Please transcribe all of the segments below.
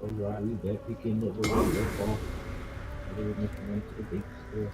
Alright, we back picking up where we left off. They were making way to the big store.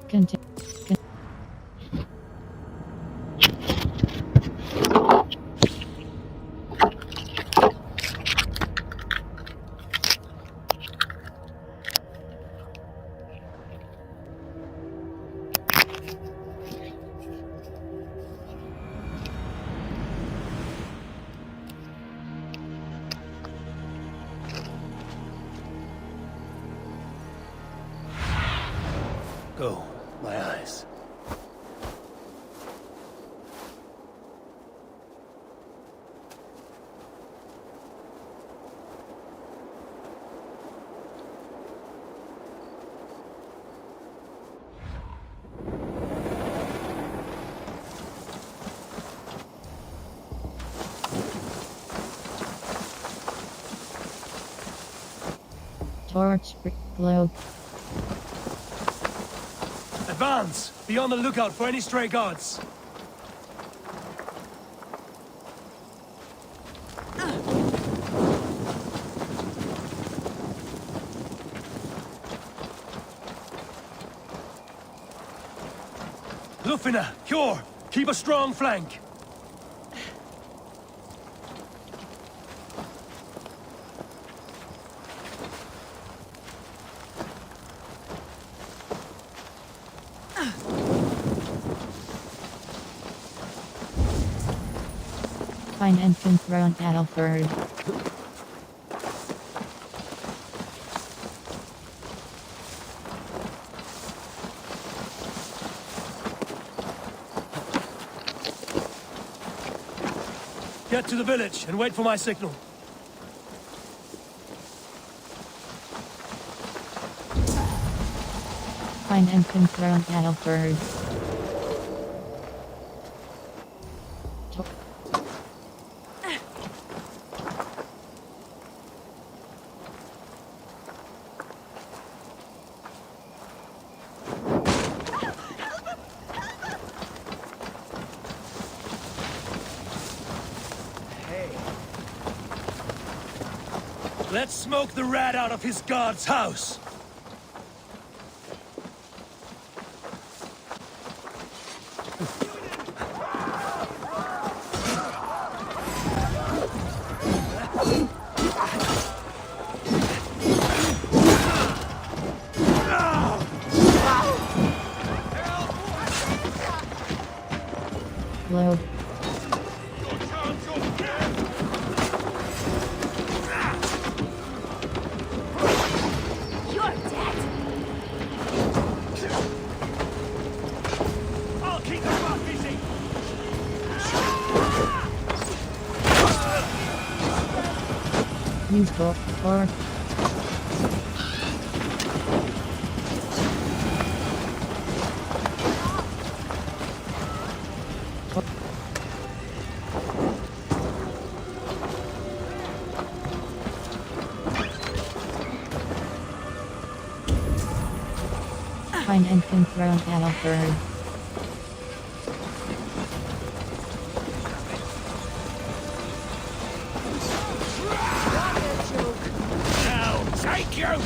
Continue. Go, my eyes. Torch globe. Advance! Be on the lookout for any stray guards. Lufina, Cure! Keep a strong flank! Find entrance round Alfred. Get to the village and wait for my signal. Find entrance round Alfred. Let's smoke the rat out of his guard's house! Globe. You're dead! I'll keep the front busy! Use book. Or Find entrance around adult bird. Now, take you!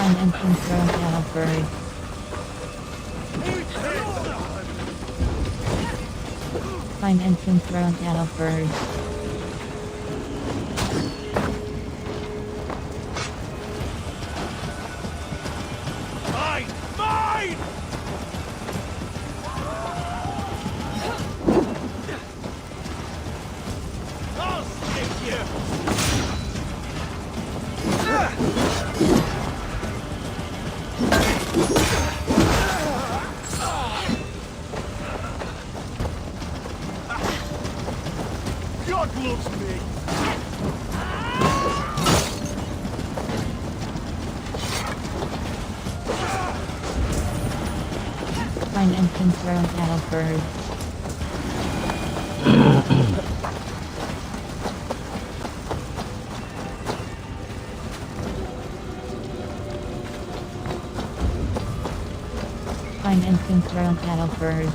Find entrance around adult bird. Find entrance around adult bird. Mine! Mine! I'll stick you! God loves me! Find entrance around adult bird. Find entrance around adult bird.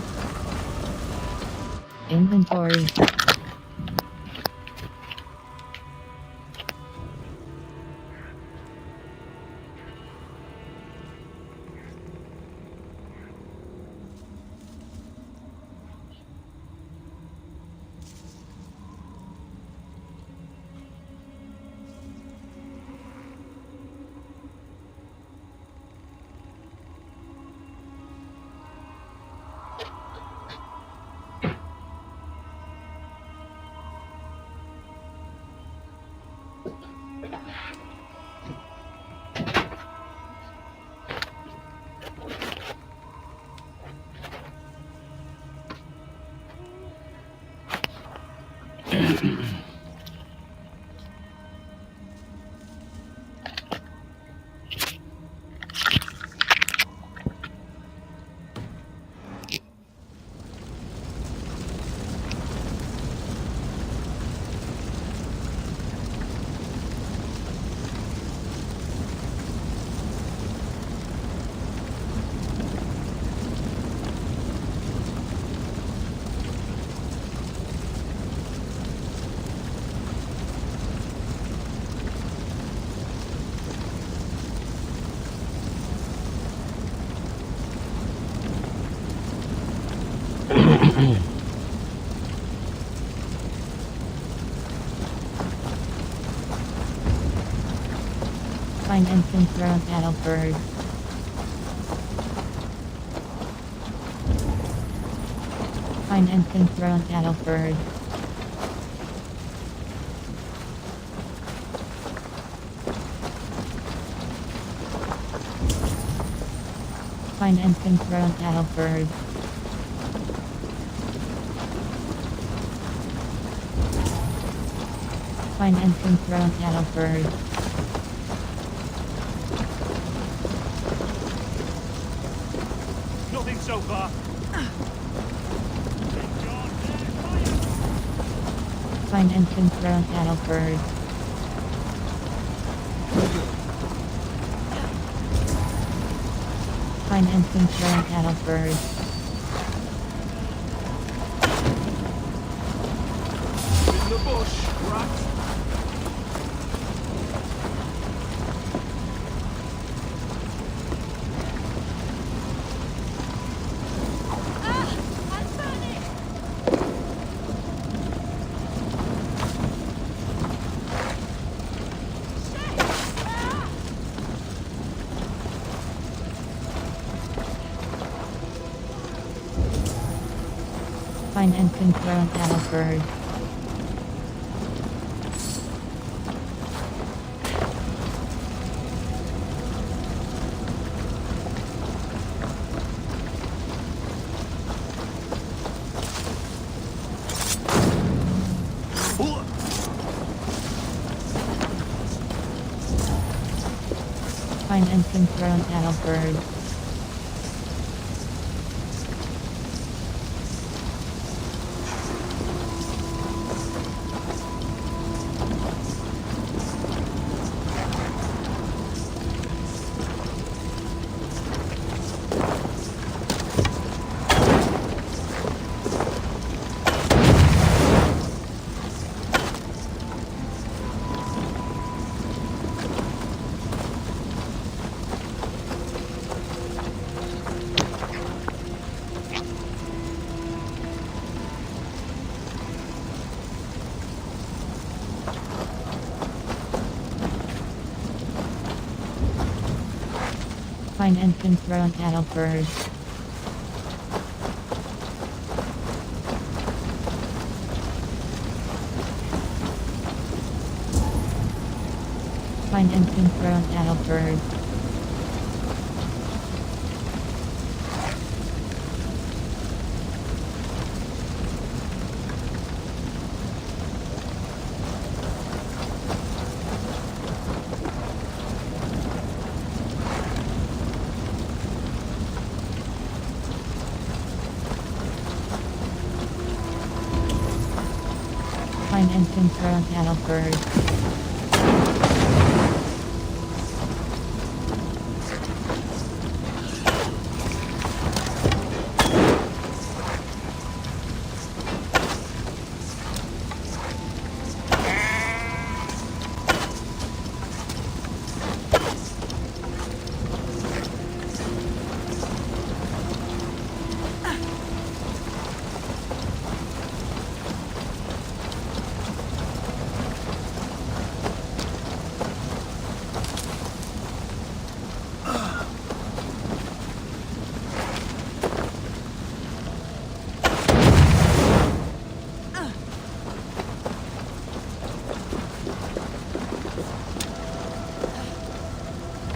Inventory. Find entrance around adult bird. Find entrance around adult bird. Find entrance around adult bird. Find entrance around adult bird. Nothing so far. Find entrance around adult bird. Find entrance around adult bird. In the bush, rat. Find entrance around adult bird. Find and confront adult bird. Find and confront adult bird. Find and confront adult bird. Find and confront adult bird.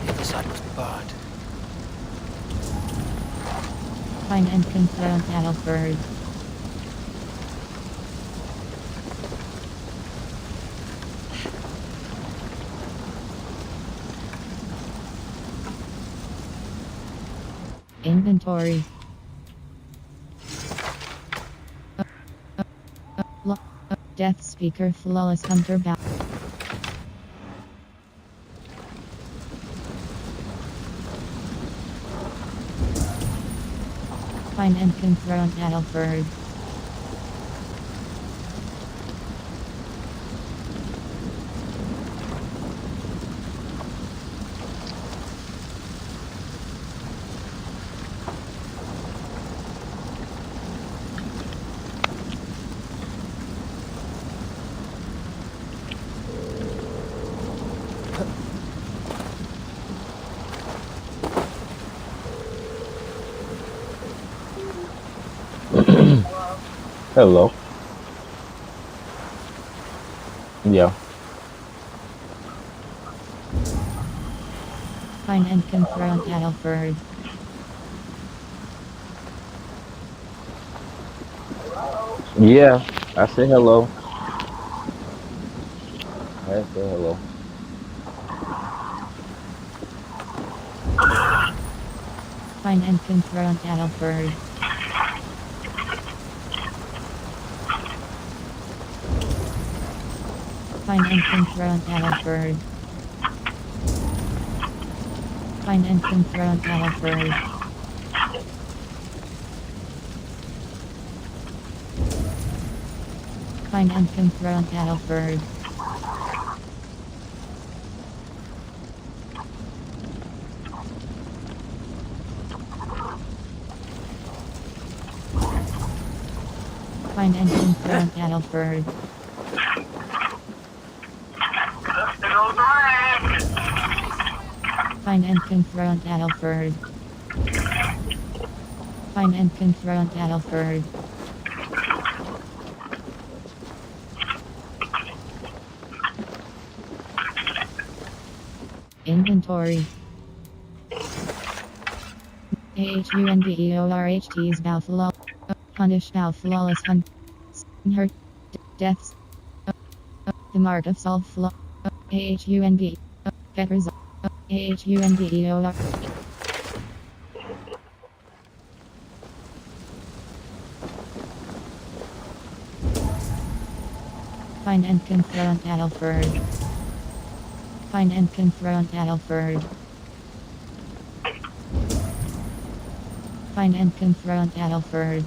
The other side must be barred. Find and confront adult bird. Inventory. Death speaker flawless hunter bow. Find and confront adult bird. Hello. Yeah. Find and confront adult bird. Yeah. I said hello. I said hello. Find and confront adult bird. Find and confront adult bird. Find and confront adult bird. Find and confront adult bird. Find and confront adult bird. Find and confront adult bird. Find and confront adult bird. Inventory. AHUNDEORHT's bow flawless. Punish bow flawless hunt. Hurt. Deaths. The mark of solve flaw. AHUND. Get result. AHUNDEOR. Find and confront Alfred. Find and confront Alfred. Find and confront Alfred.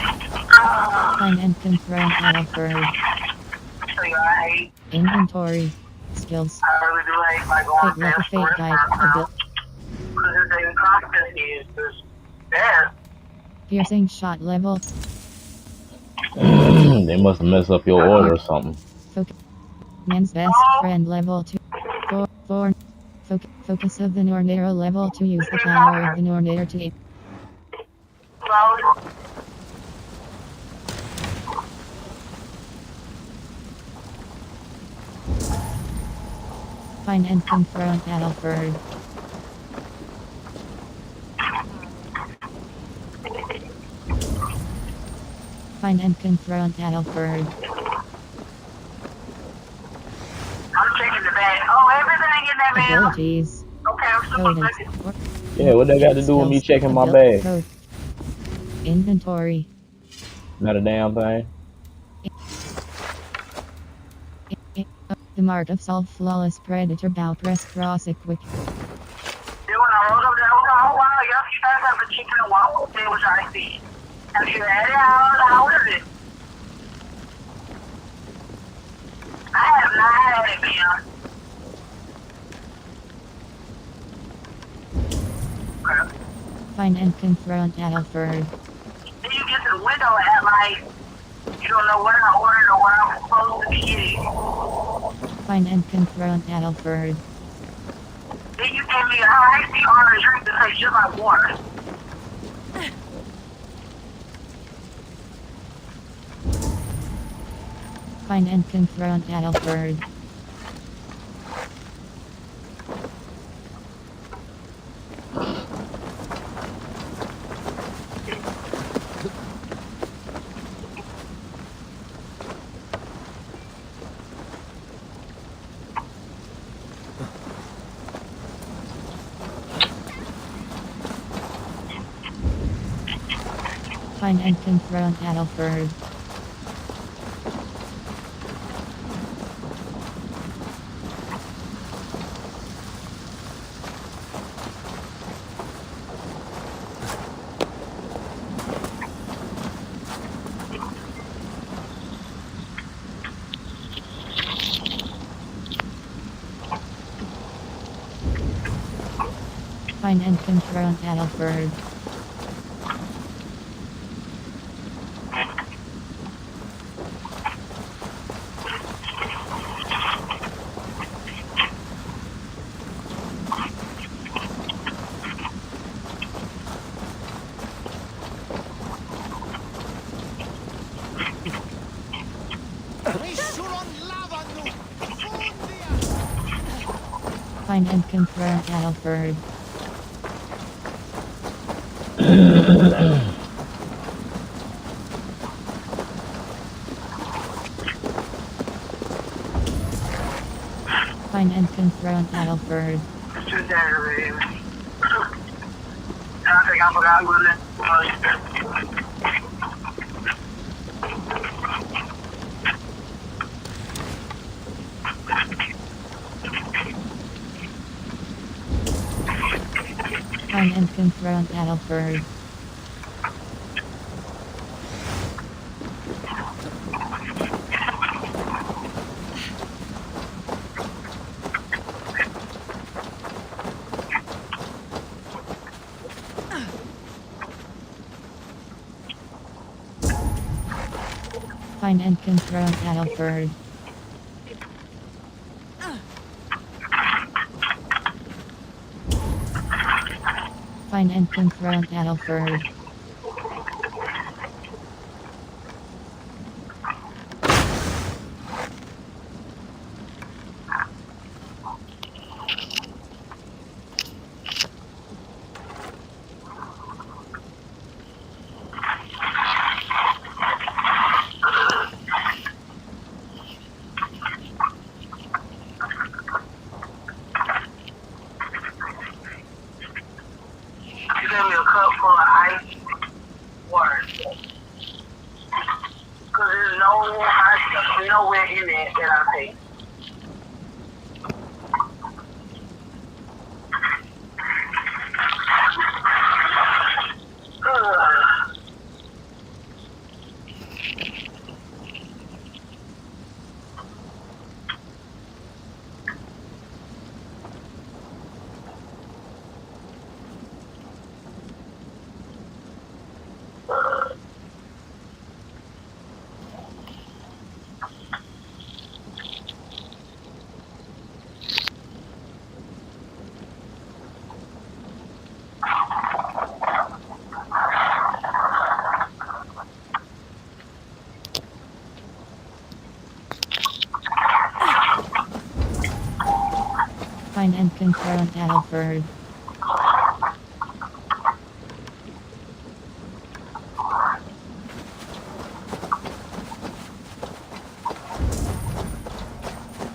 Find and confront Alfred. Inventory. Skills. I really do hate like going Fate like a past fate guide. because it's a constant is just bad. Piercing shot level. They must mess up your order or something. Man's best friend level 2. 4. Focus of the Nornator level 2. Use the power of the Nornator to aim. So, Find and confront Alfred. Find and confront Alfred. I'm checking the bag. Oh, everything in that bag. Abilities. Okay, I'm super Codes. looking. Yeah, what that got to do with me Skills. checking my Abil- bag? code. Inventory. Not a damn thing. The mark of solve flawless predator bow press cross equip. Then when I rolled up there, I was like, oh wow, y'all you guys have a chicken and waffle sandwich I see. Have you had it? How is it? I have not had it, man. Okay. Find and confront Alfred. Then you get to the window at like, you don't know what I ordered or what I'm supposed to be getting. Find and confront Alfred. Then you give me a icy on a drink that tastes just like water. Find and confront Alfred. Find and confront Alfred. Find and confront Alfred. Find and confront Alfred. Find and confront Alfred. It's too aggravating. I think I forgot what it was. Find and confront Alfred. Find and confront Alfred. Find and confront Alfred. nowhere in there that I pay. Find and confront Alfred.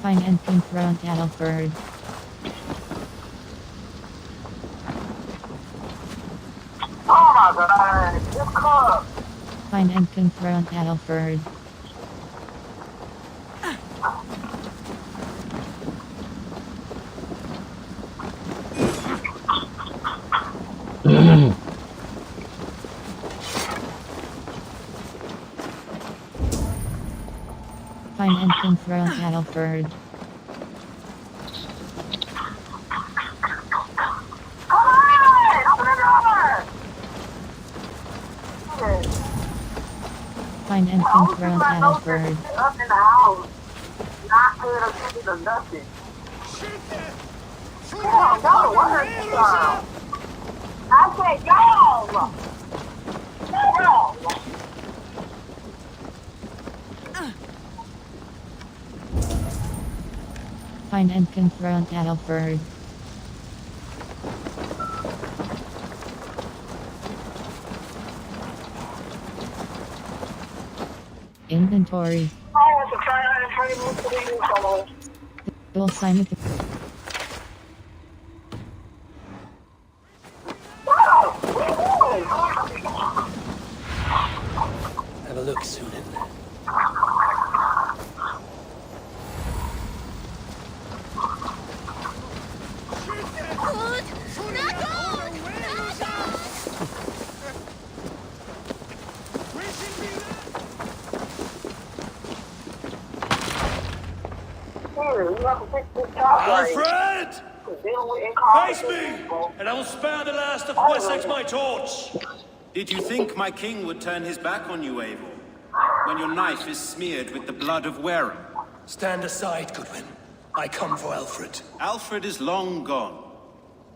Find and confront Alfred. Oh my god, this car. Find and confront Alfred. Find and confront Alfred. Hey, open the door. Find and confront Alfred. Up in the house. Not paying attention to nothing. Come on, go to work. I said go. Go. Find and confront Alfred. Inventory. I want to try and try to move to the new Dual sign with the Have a look, Sunan. Alfred! Face me, and I will spare the last of Wessex my torch. Did you think my king would turn his back on you, Eivor? When your knife is smeared with the blood of Wareham? Stand aside, Goodwin. I come for Alfred. Alfred is long gone.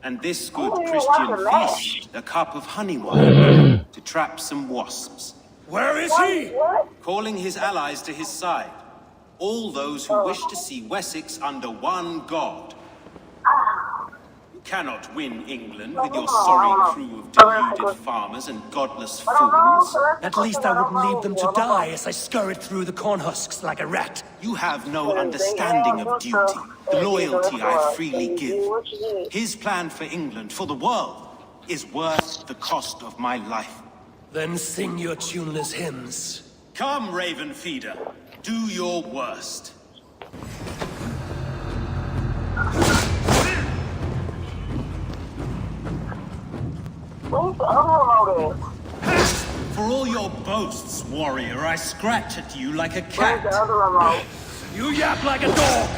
And this good Christian feast, a cup of honey wine, to trap some wasps. Where is he? Calling his allies to his side. All those who wish to see Wessex under one god. You cannot win England with your sorry crew of deluded farmers and godless fools. At least I wouldn't leave them to die as I scurried through the corn husks like a rat. You have no understanding of duty, the loyalty I freely give. His plan for England, for the world, is worth the cost of my life. Then sing your tuneless hymns. Come, Raven Feeder, do your worst. Where's the other remote at? For all your boasts, warrior, I scratch at you like a Where's cat. the other remote? You yap like a dog!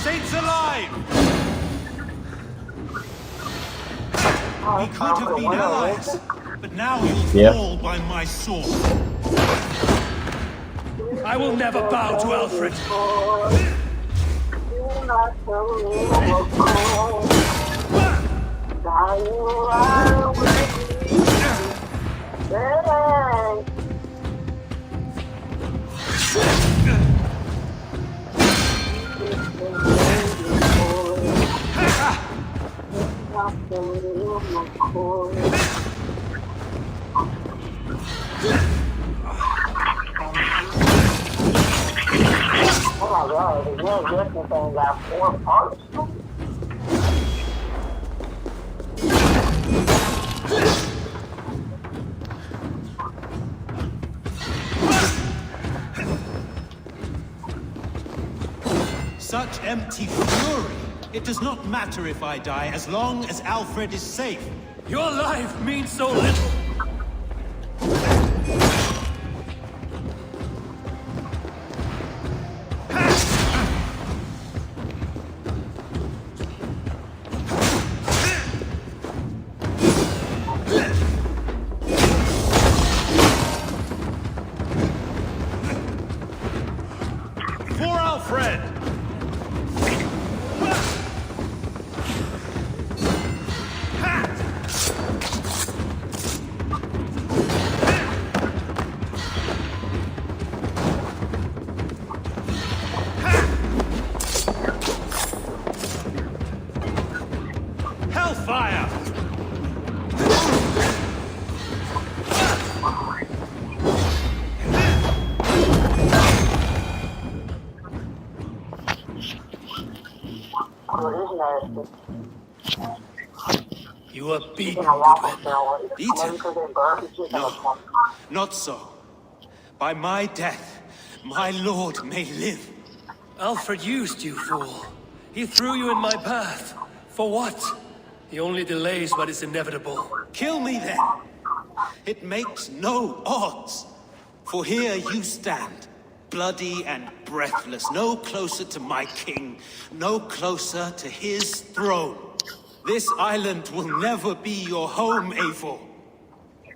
Saints alive! We could have been allies, but now you'll fall by my sword. I will never bow to Alfred. Oh my god, the real Justin thing got 4 parts. Such empty fury. It does not matter if I die as long as Alfred is safe. Your life means so little. For Alfred! Hellfire! Oh, You were beaten, Goodwin. Beaten? No, not so. By my death, my lord may live. Alfred used you, fool. He threw you in my path. For what? He only delays what is inevitable. Kill me then. It makes no odds. For here you stand, bloody and breathless, no closer to my king, no closer to his throne. This island will never be your home, Eivor.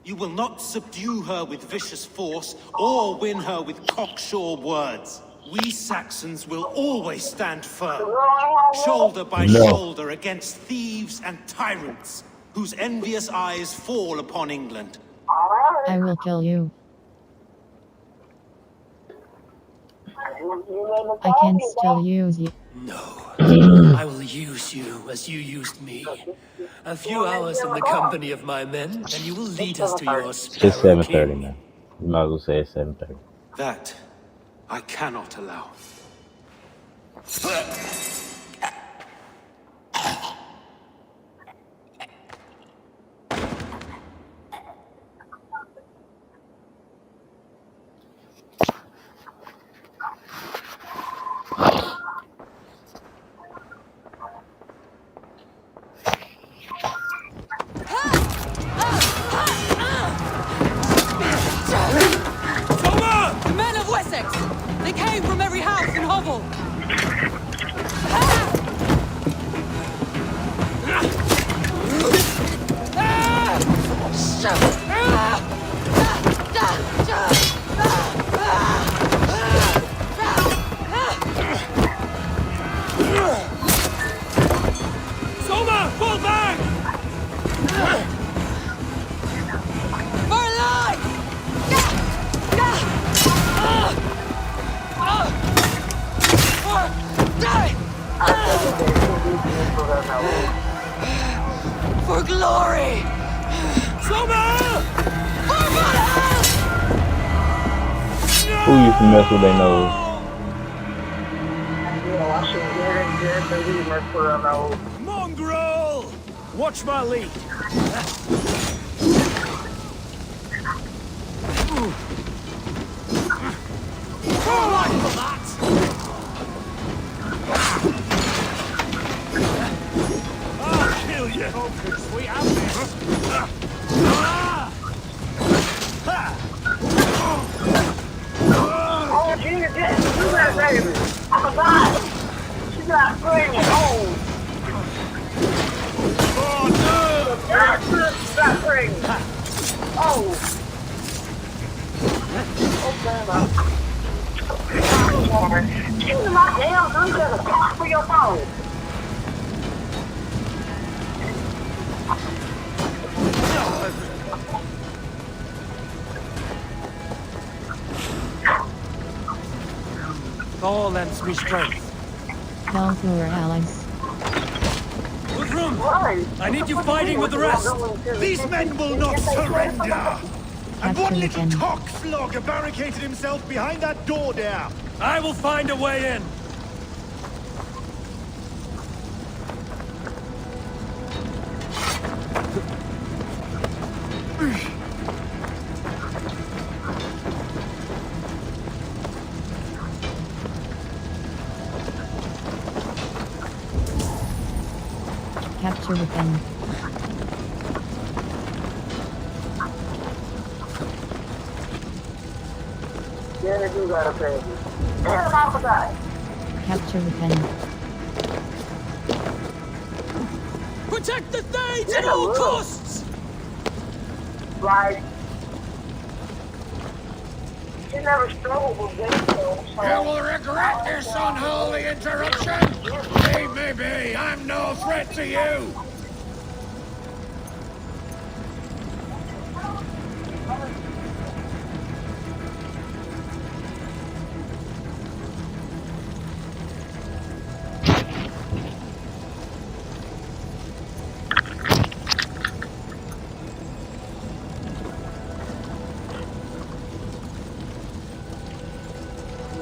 You will not subdue her with vicious force, or win her with cocksure words. We Saxons will always stand firm, shoulder by shoulder against thieves and tyrants, whose envious eyes fall upon England. I will kill you. I can still use you. No. I will use you as you used me. A few hours in the company of my men, and you will lead us to your It's sparrow 7:30, king. man. You might as well say it's 7:30. That I cannot allow. The men of Wessex! They came from every house and hovel! Soma, fall back! For life! For glory! Soma! For Valhalla! Who used to mess with their nose? Mongrel! Watch my lead. Fall like that! I'll kill you! Focus, we have Oh, Jesus, do that, baby. I forgot. She's not pregnant. Oh. She's not pregnant. Oh. Okay, now. Give me my damn gun to the cock for your phone. All lends me strength. Tell your allies. Woodroom, Why? I need you fighting with the rest. These men will not surrender! And Capture one the little pen. cockflogger barricaded himself behind that door there! I will find a way in. Capture the pen. Yeah, they do gotta pay you. Get him off the guy. Capture the pen. Protect the Thanes Yeah, at all will. costs! Like, he never struggled with this, though. So. You will regret this unholy interruption! Leave me be! I'm no threat to you!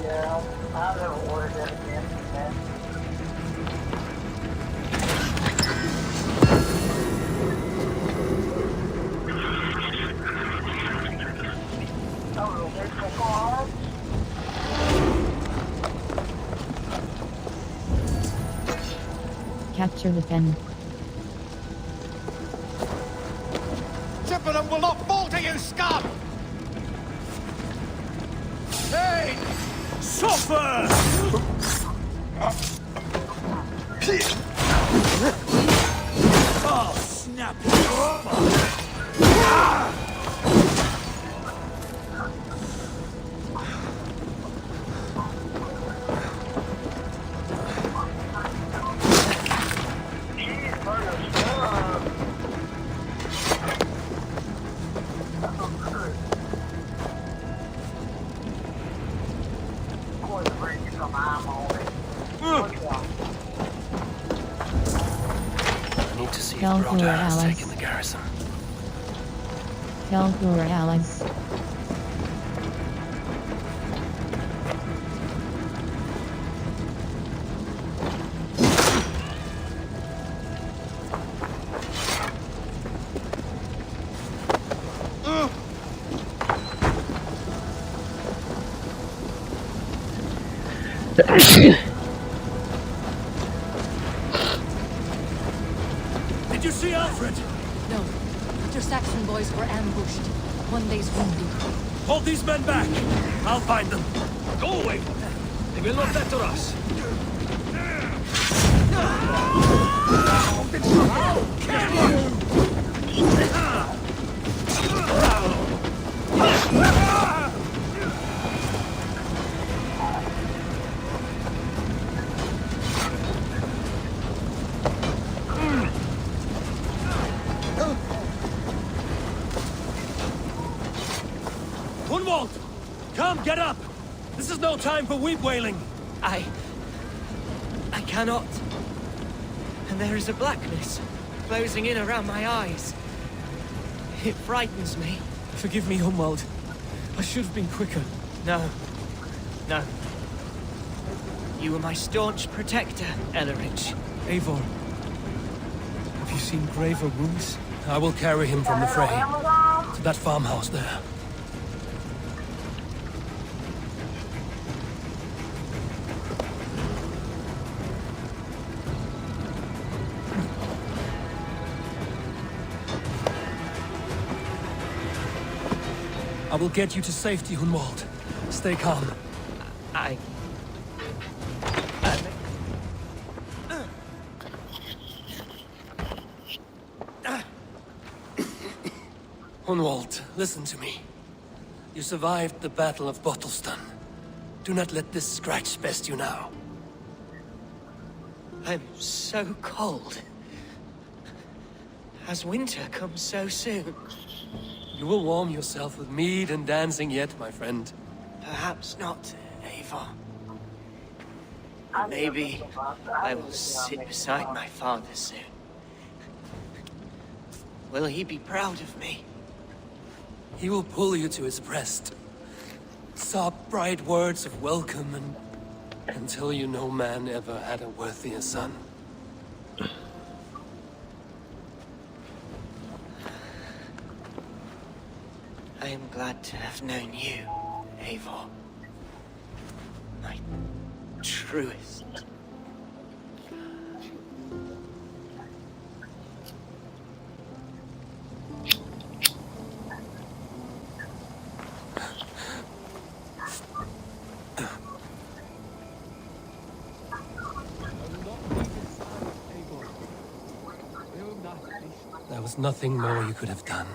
Yeah, I've never ordered that again, man. Oh, there's the car. Capture the pen. Chippenham will not fall to you, scum! Hey! Suffer! Oh, snap! I need to see if Tell Broda your has allies. taken the garrison. Tell your allies. Did you see Alfred? No. Your Saxon boys were ambushed. One day's wounded. Hold these men back. I'll find them. Go away. They will not enter us. Gunwald! Come, get up! This is no time for weep wailing. I cannot. And there is a blackness closing in around my eyes. It frightens me. Forgive me, Humwald. I should have been quicker. No. No. You were my staunch protector, Ellerich. Eivor, have you seen graver wounds? I will carry him from the fray to that farmhouse there. I will get you to safety, Hunwald. Stay calm. Hunwald, listen to me. You survived the Battle of Bottleston. Do not let this scratch best you now. I'm so cold. Has winter come so soon? You will warm yourself with mead and dancing yet, my friend. Perhaps not, Eivor. Maybe I will sit beside my father soon. Will he be proud of me? He will pull you to his breast, sob bright words of welcome, and tell you no man ever had a worthier son. I am glad to have known you, Eivor. My truest. There was nothing more you could have done.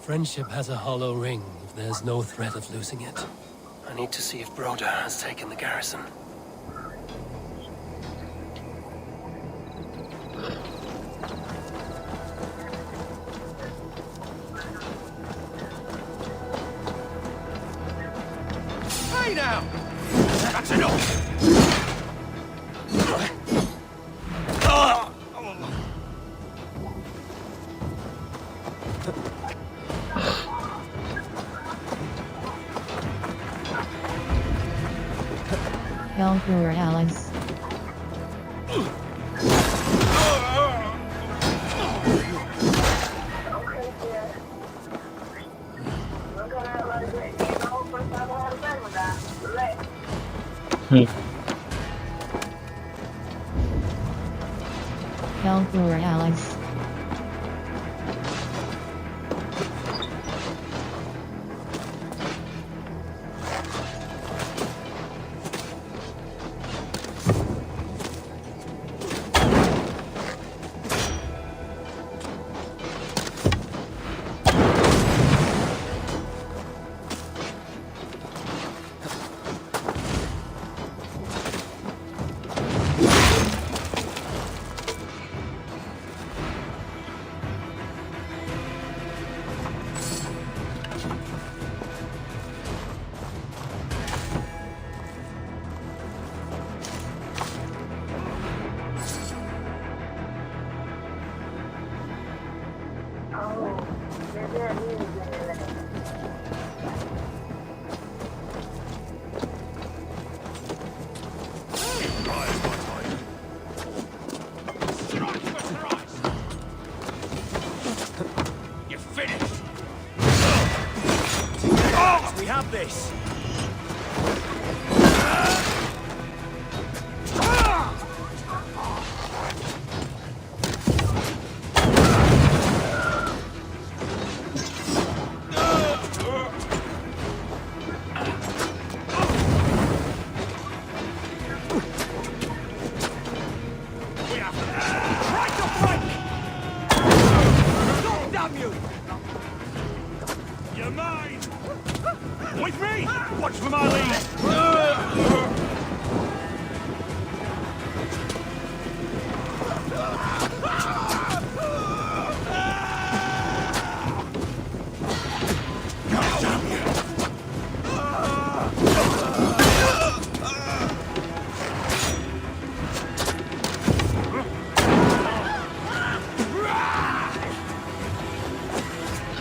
Friendship has a hollow ring if there's no threat of losing it. I need to see if Broder has taken the garrison. Hey now! That's enough! Help your allies. Help your allies. You're finished! We have this! You're mine! With me! Watch for my lead!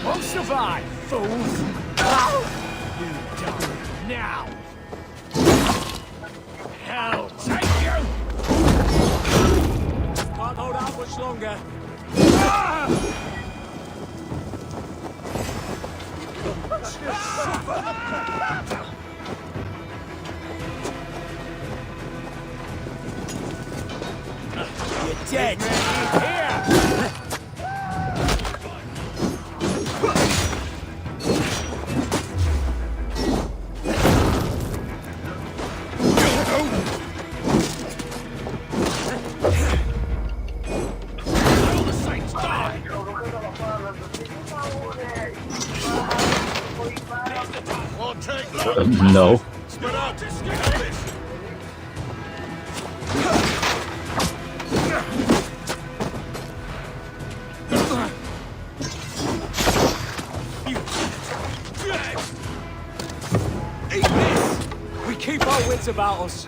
Won't survive, fools! You die now! Hell take you! Can't hold out much longer. You're dead! Here! No. wits about us.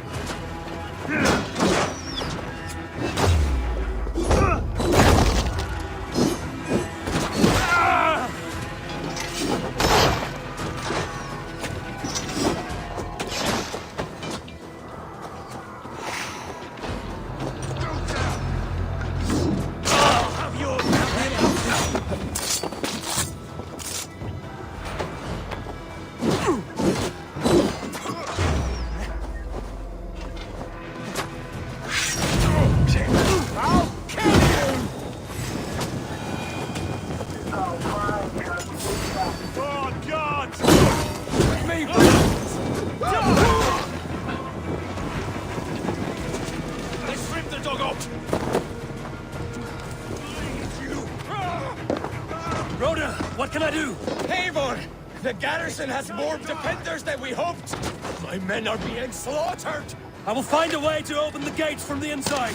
Rhoda, what can I do? Eivor! The garrison has more defenders than we hoped! My men are being slaughtered! I will find a way to open the gates from the inside.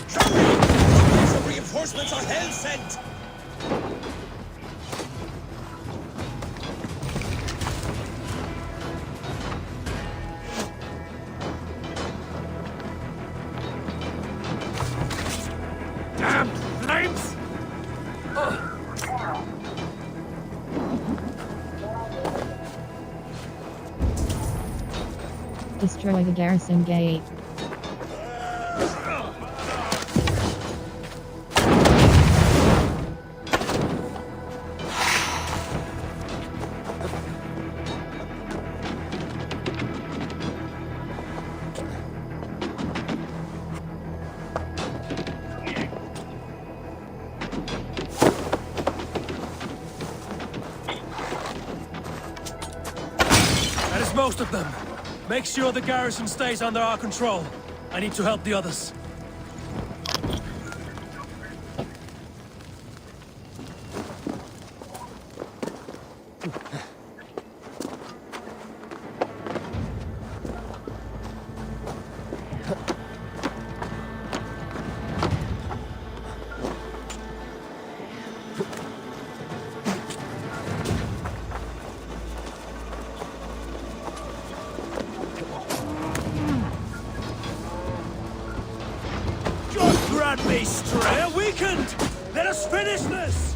Hurry! Some reinforcements are hell sent! Damn flames! Destroy the garrison gate. That is most of them. Make sure the garrison stays under our control. I need to help the others. Grant me strength! They're weakened! Let us finish this!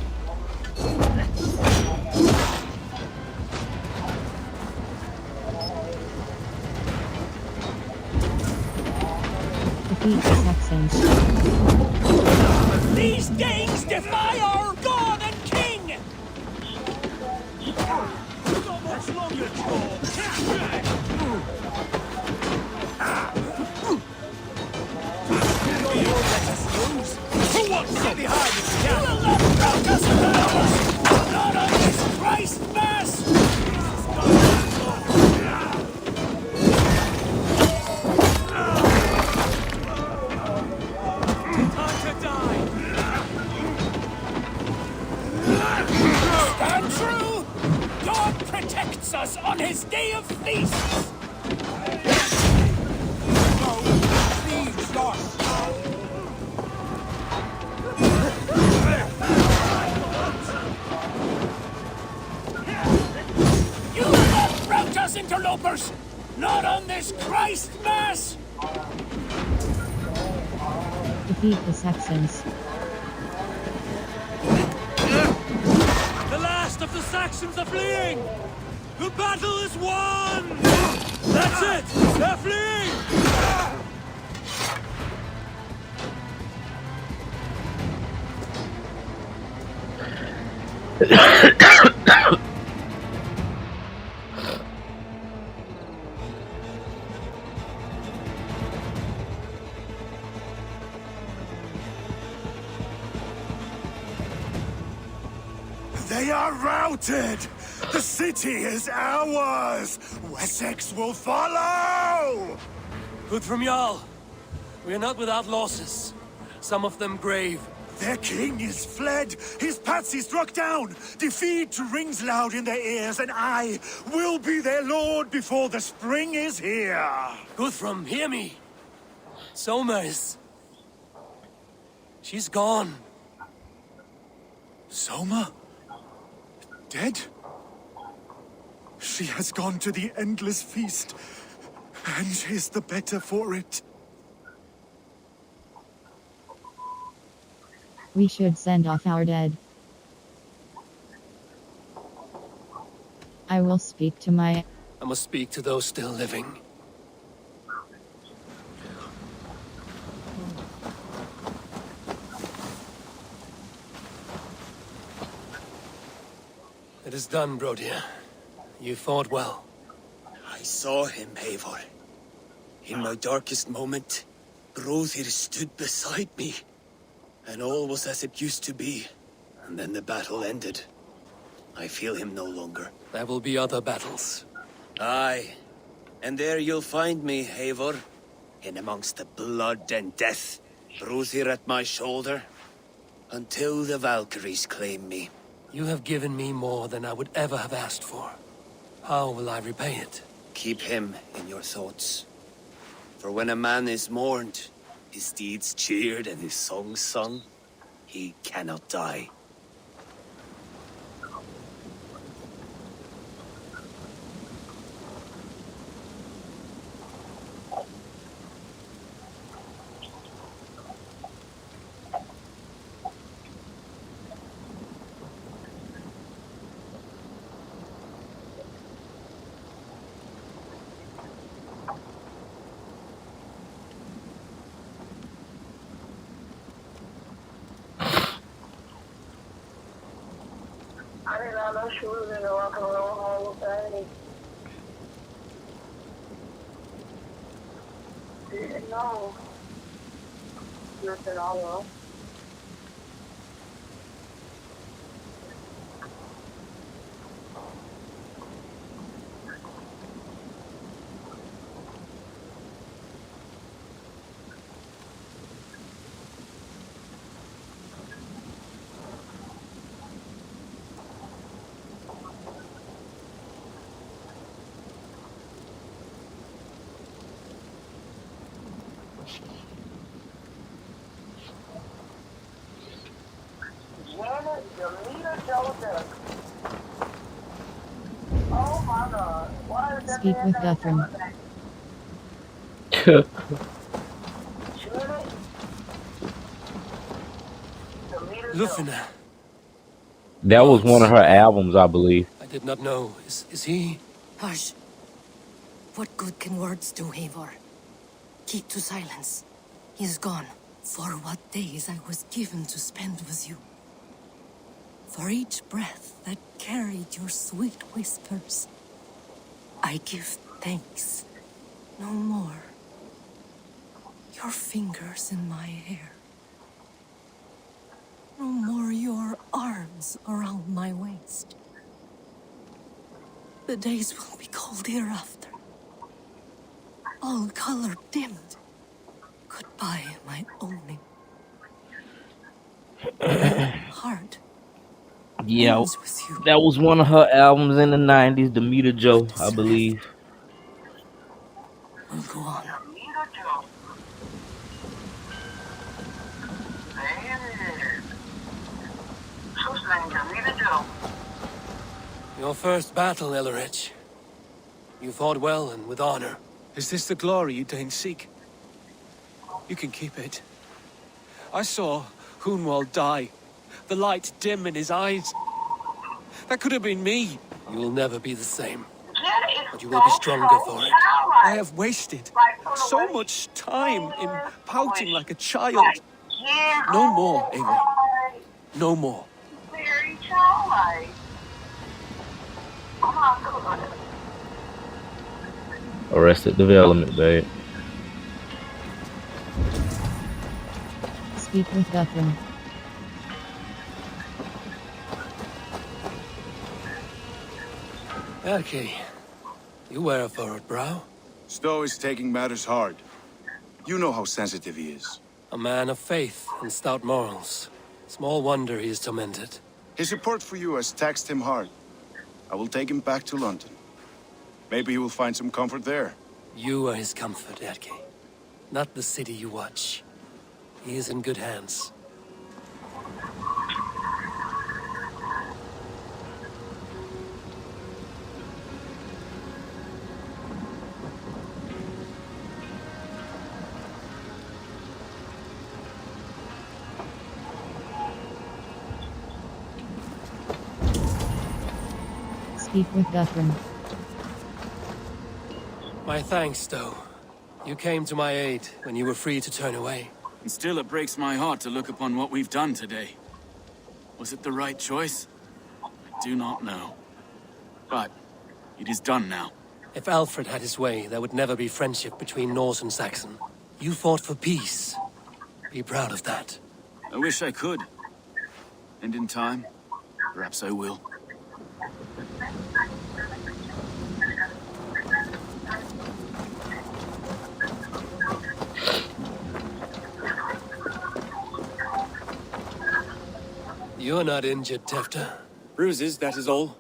Defeat the Saxons. These Danes defy our god and king! Not much longer, Who wants to behind us? You will not rout us alone! Not on this Christ Mass! Time to die! Stand true! God protects us on his day of feasts! Thieves lost! Interlopers! Not on this Christ Mass! Defeat the Saxons. The last of the Saxons are fleeing! The battle is won! That's it! They're fleeing! They are routed! The city is ours! Wessex will follow! Good from Jarl. We are not without losses. Some of them grave. Their king is fled! His patsy struck down! Defeat rings loud in their ears, and I will be their lord before the spring is here! Guthrum, hear me. Somers. She's gone. Soma? Dead? She has gone to the endless feast. and is the better for it. We should send off our dead. I will speak to my... I must speak to those still living. It is done, Brodia. You fought well. I saw him, Eivor. In my darkest moment, Brothir stood beside me. And all was as it used to be. And then the battle ended. I feel him no longer. There will be other battles. Aye. And there you'll find me, Eivor. In amongst the blood and death. Brothir at my shoulder. Until the Valkyries claim me. You have given me more than I would ever have asked for. How will I repay it? Keep him in your thoughts. For when a man is mourned, his deeds cheered and his songs sung, he cannot die. I did not know she was in the Rock and Roll Hall of Fame. Didn't know. Nothing all of. Janet Demeter Joseph. Oh my God. Why is that Speak man with named Guthrum. Janet Demeter Joseph. Lufina. That was one of her albums, I believe. I did not know. Is he? Hush. What good can words do, Eivor? Keep to silence. He is gone. For what days I was given to spend with you. For each breath that carried your sweet whispers. I give thanks. No more. Your fingers in my hair. No more your arms around my waist. The days will be cold hereafter. All color dimmed. Goodbye, my only. Heart. Yeah, ends with you. that was one of her albums in the 90s, Demeter Joe, I believe. Will go on. Demeter Joseph. Man. Whose name? Demeter Joseph. Your first battle, Ellerich. You fought well and with honor. Is this the glory you deign seek? You can keep it. I saw Hunwald die. The light dim in his eyes. That could have been me. You will never be the same. Janet is But you will be stronger for it. I have wasted so much time in pouting like a child. No more, Eivor. No more. Very childlike. Oh my God. Arrested Development, babe. Speak with Guthrum. Erki, you wear a furrowed brow. Stowe is taking matters hard. You know how sensitive he is. A man of faith and stout morals. Small wonder he is tormented. His support for you has taxed him hard. I will take him back to London. Maybe he will find some comfort there. You are his comfort, Erki. Not the city you watch. He is in good hands. Speak with Guthrum. My thanks, though. You came to my aid when you were free to turn away. And still it breaks my heart to look upon what we've done today. Was it the right choice? I do not know. But it is done now. If Alfred had his way, there would never be friendship between Norse and Saxon. You fought for peace. Be proud of that. I wish I could. And in time, perhaps I will. You're not injured, Tefta. Bruises, that is all.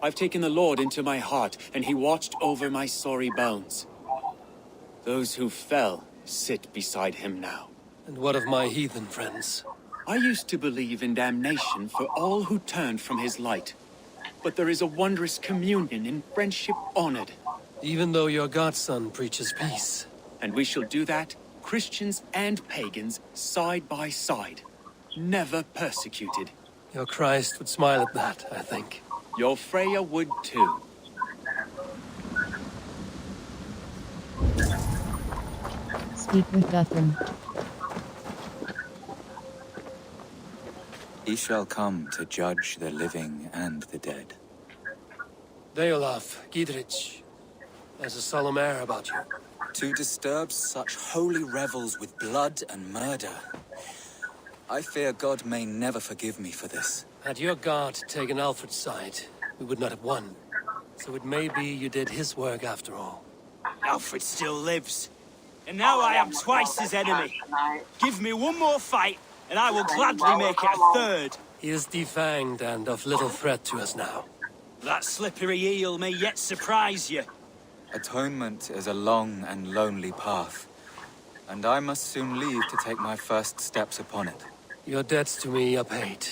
I've taken the Lord into my heart, and he watched over my sorry bones. Those who fell sit beside him now. And what of my heathen friends? I used to believe in damnation for all who turned from his light. But there is a wondrous communion in friendship honored. Even though your godson preaches peace. And we shall do that, Christians and pagans, side by side. Never persecuted. Your Christ would smile at that, I think. Your Freya would too. Speak with Guthrum. He shall come to judge the living and the dead. Deolaf, Gidrich, there's a solemn air about you. To disturb such holy revels with blood and murder. I fear God may never forgive me for this. Had your God taken Alfred's side, we would not have won. So it may be you did his work after all. Alfred still lives. And now I am twice his enemy. Give me one more fight, and I will gladly make it a third. He is defanged and of little threat to us now. That slippery eel may yet surprise you. Atonement is a long and lonely path, and I must soon leave to take my first steps upon it. Your debts to me are paid.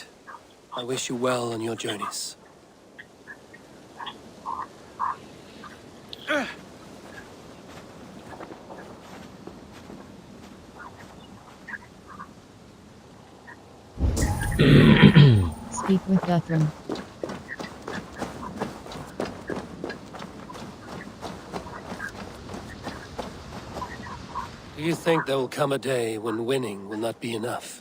I wish you well on your journeys. Speak with Guthrum. Do you think there will come a day when winning will not be enough?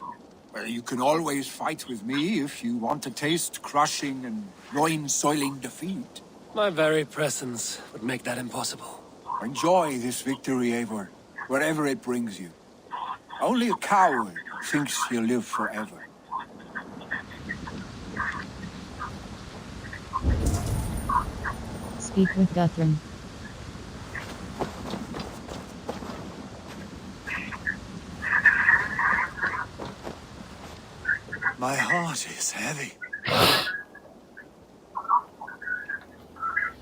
Well, you can always fight with me if you want to taste crushing and loin-soiling defeat. My very presence would make that impossible. Enjoy this victory, Eivor, wherever it brings you. Only a coward thinks he'll live forever. Speak with Guthrum. My heart is heavy.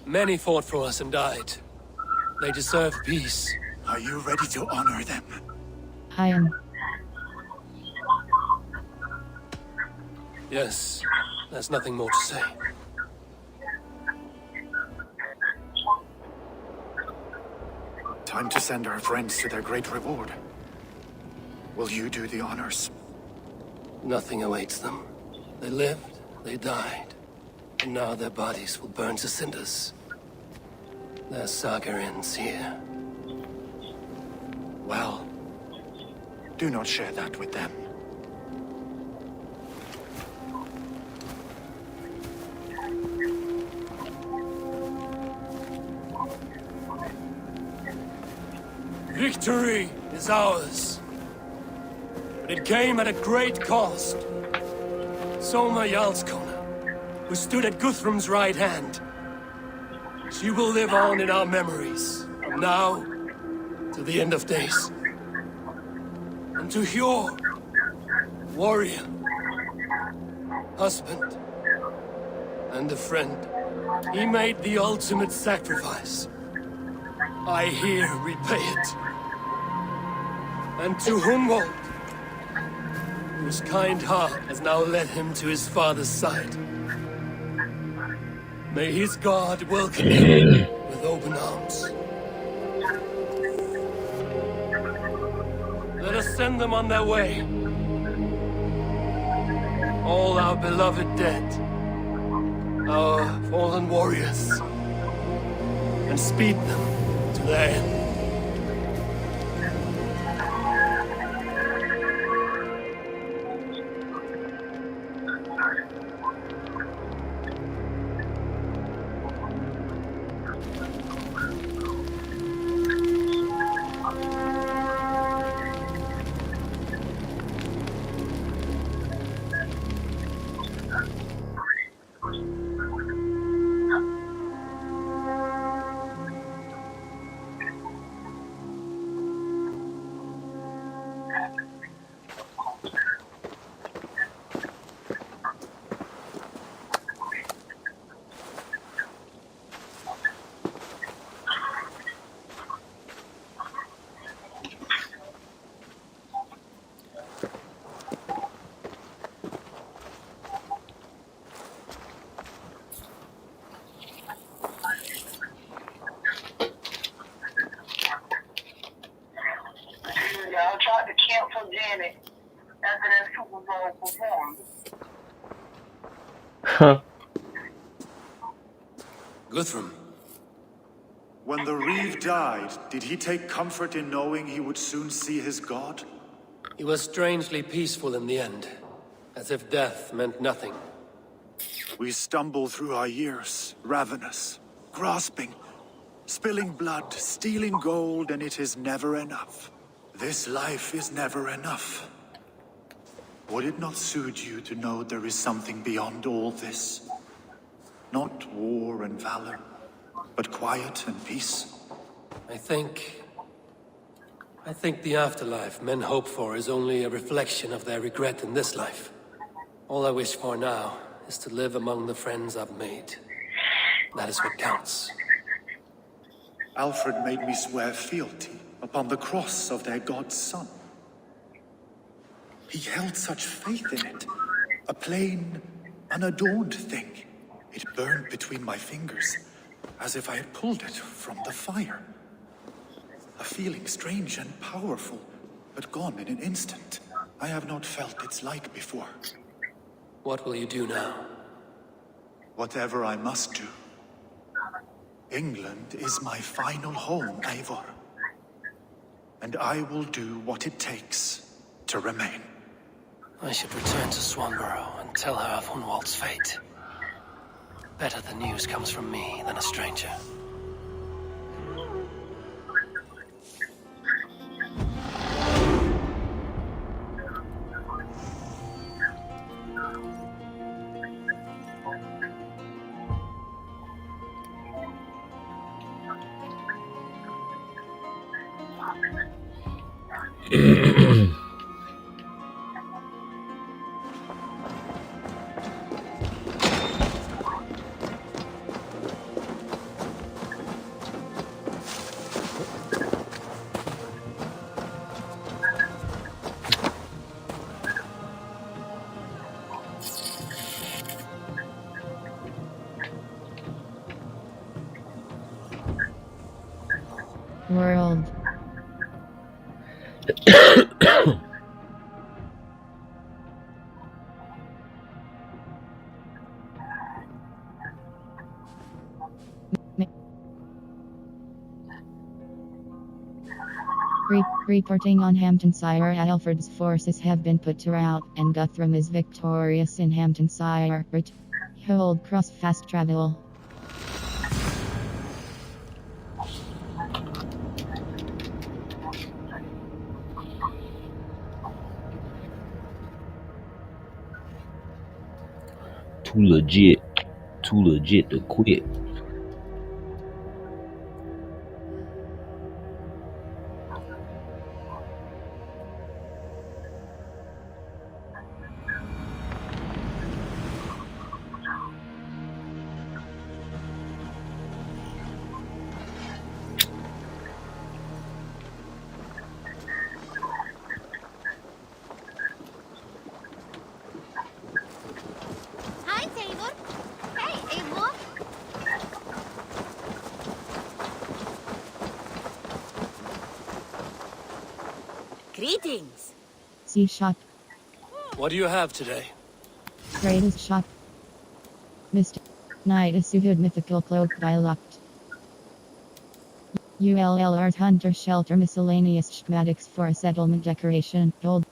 Many fought for us and died. They deserve peace. Are you ready to honor them? I am. Yes, there's nothing more to say. Time to send our friends to their great reward. Will you do the honors? Nothing awaits them. They lived, they died, and now their bodies will burn to cinders. Their saga ends here. Well, do not share that with them. Victory is ours. But it came at a great cost. Soma Jarlskona, who stood at Guthrum's right hand. She will live on in our memories, from now to the end of days. And to Hjor, warrior, husband, and a friend, he made the ultimate sacrifice. I here repay it. And to Hunwald, whose kind heart has now led him to his father's side. May his God welcome him with open arms. Let us send them on their way. All our beloved dead, our fallen warriors, and speed them to their end. Y'all tried to cancel Janet after that Super Bowl performance. Guthrum. When the Reeve died, did he take comfort in knowing he would soon see his god? He was strangely peaceful in the end, as if death meant nothing. We stumble through our years, ravenous, grasping, spilling blood, stealing gold, and it is never enough. This life is never enough. Would it not suit you to know there is something beyond all this? Not war and valor, but quiet and peace? I think the afterlife men hope for is only a reflection of their regret in this life. All I wish for now is to live among the friends I've made. That is what counts. Alfred made me swear fealty upon the cross of their god's son. He held such faith in it, a plain, unadorned thing. It burned between my fingers, as if I had pulled it from the fire. A feeling strange and powerful, but gone in an instant. I have not felt its like before. What will you do now? Whatever I must do. England is my final home, Eivor. And I will do what it takes to remain. I should return to Swanborough and tell her of Hunwald's fate. Better the news comes from me than a stranger. World. Reporting on Hamptonshire, Alfred's forces have been put to rout, and Guthrum is victorious in Hamptonshire. Hold cross fast travel. Too legit to quit. Greetings. Sea shop. What do you have today? Greatest shop. Night is suited mythical cloak by locked. ULL art hunter shelter miscellaneous schematics for a settlement decoration. Gold.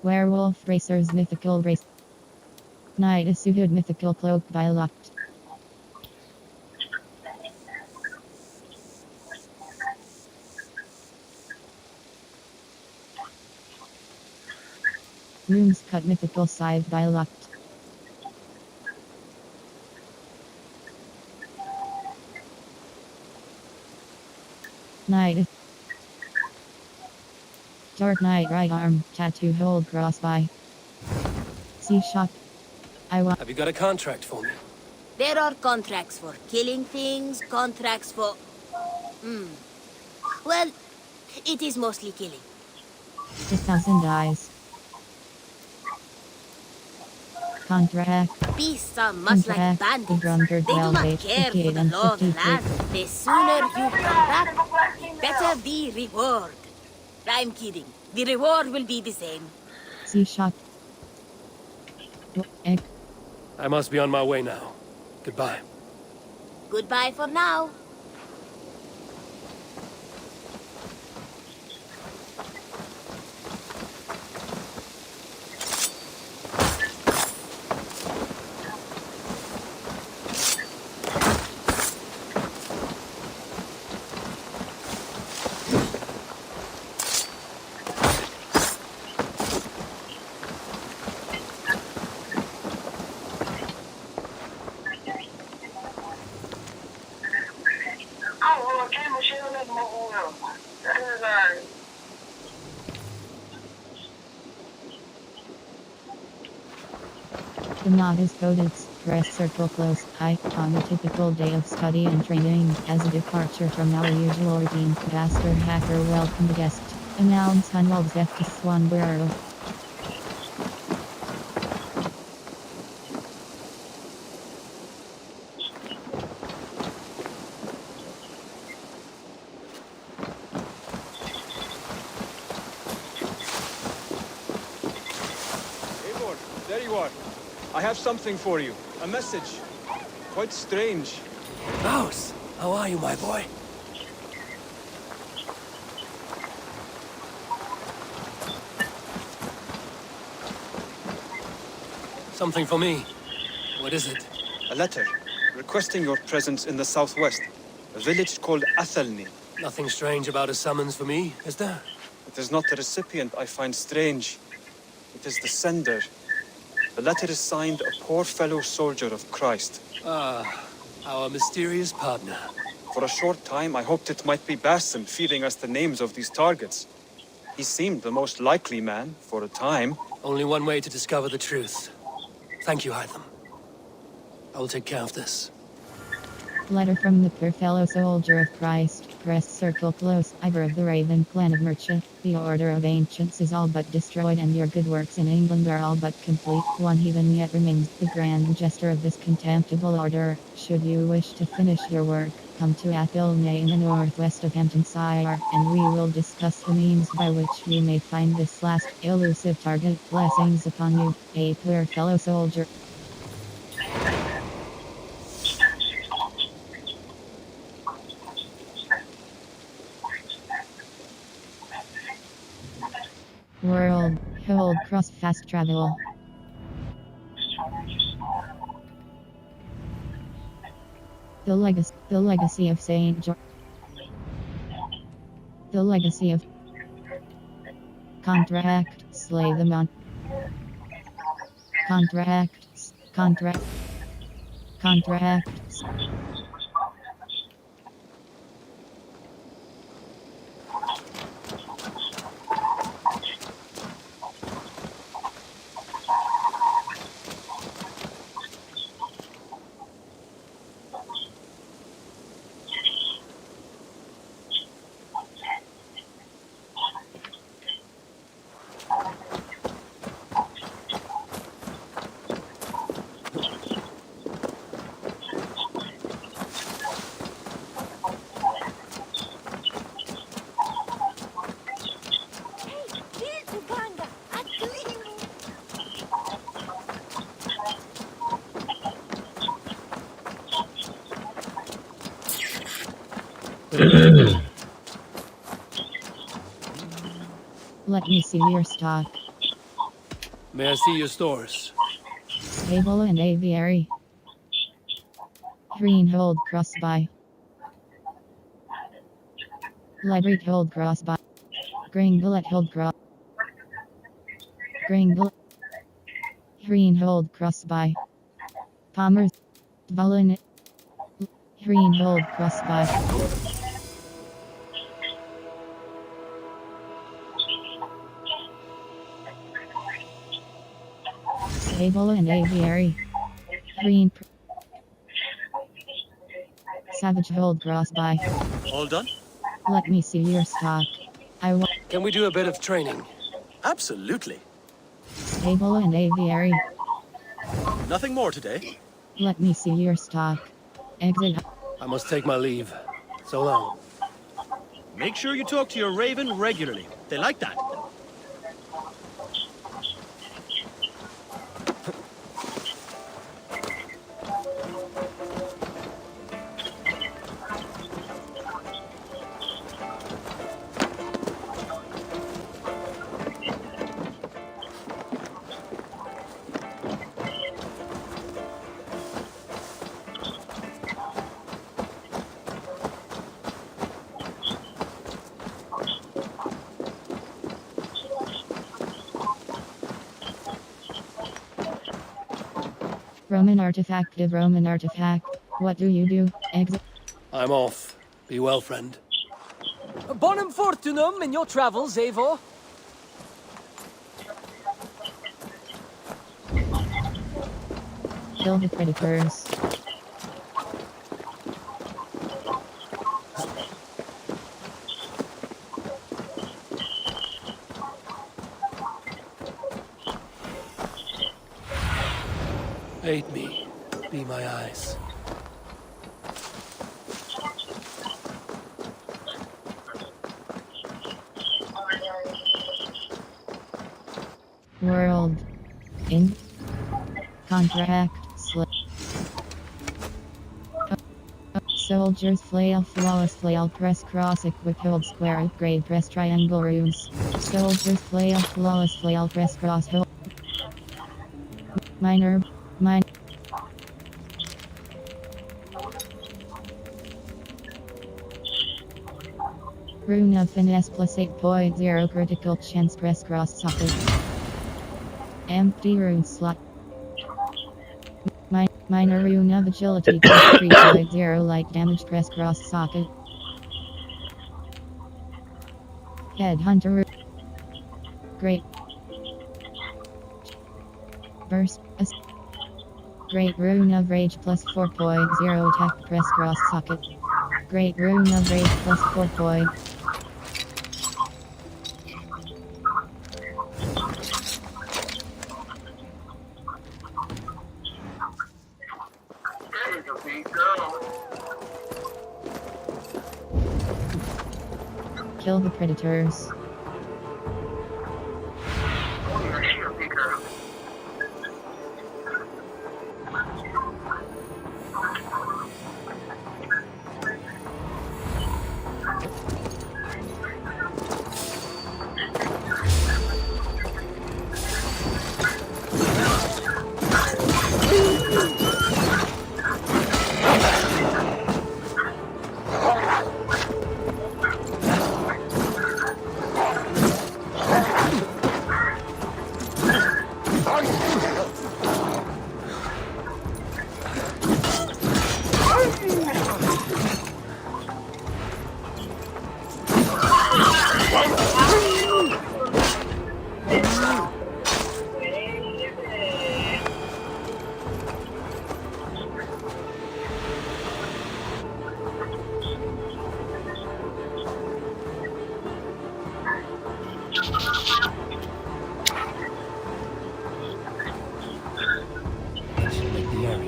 Werewolf racers mythical race. Night is suited mythical cloak by locked. Rooms cut mythical scythe by locked. Night is Dark Knight right arm tattoo hold cross by. C shop. Have you got a contract for me? There are contracts for killing things, contracts for... Well, it is mostly killing. 2,000 eyes. Contract. Beasts are much like bandits. They do not care for the law of the land. The sooner you come back, the better the reward. I'm kidding. The reward will be the same. C shop. I must be on my way now. Goodbye. Goodbye for now. The knot is coded. Press circle close. On a typical day of study and training, as a departure from our usual routine, Master Hacker welcome the guest. Announce Hunwald's F one Bureau. Eivor, there you are. I have something for you. A message. Quite strange. Mouse, how are you, my boy? Something for me. What is it? A letter requesting your presence in the southwest. A village called Athelney. Nothing strange about a summons for me, is there? It is not the recipient I find strange. It is the sender. The letter is signed a poor fellow soldier of Christ. Ah, our mysterious partner. For a short time, I hoped it might be Basim feeding us the names of these targets. He seemed the most likely man, for a time. Only one way to discover the truth. Thank you, Hytham. I will take care of this. Letter from the poor fellow soldier of Christ. Press circle close. Ivor of the Raven clan of Mercia. The order of ancients is all but destroyed and your good works in England are all but complete. One heathen yet remains the grand jester of this contemptible order. Should you wish to finish your work, come to Athelney in the northwest of Hamptonshire, and we will discuss the means by which you may find this last elusive target. Blessings upon you, a poor fellow soldier. World, hold cross fast travel. The legacy of Saint George. The legacy of contract, slay them on. Contracts. Let me see your stock. May I see your stores? Stable and aviary. Greenhold crossby. Library hold crossby. Green bullet hold cross. Green bullet. Greenhold crossby. Palmer's. Volun. Greenhold crossby. Stable and aviary. Green. Savage hold crossby. All done? Let me see your stock. Can we do a bit of training? Absolutely. Stable and aviary. Nothing more today. Let me see your stock. Exit. I must take my leave. So long. Make sure you talk to your raven regularly. They like that. Roman artifact. Roman artifact. What do you do? Exit. I'm off. Be well, friend. Bonum fortunum in your travels, Eivor. Kill the predators. Aid me. Be my eyes. World. In. Contract. Slip. Soldiers flail. Flawless flail. Press cross. Equip hold square. Upgrade. Press triangle runes. Soldiers flail. Flawless flail. Press cross. Hold. Minor. Mine. Rune of finesse plus 8.0 critical chance. Press cross socket. Empty rune slot. Minor rune of agility plus 3.0 light damage. Press cross socket. Headhunter rune. Great. Burst. Great rune of rage plus 4.0 attack. Press cross socket. Great rune of rage plus 4 point. Kill the predators.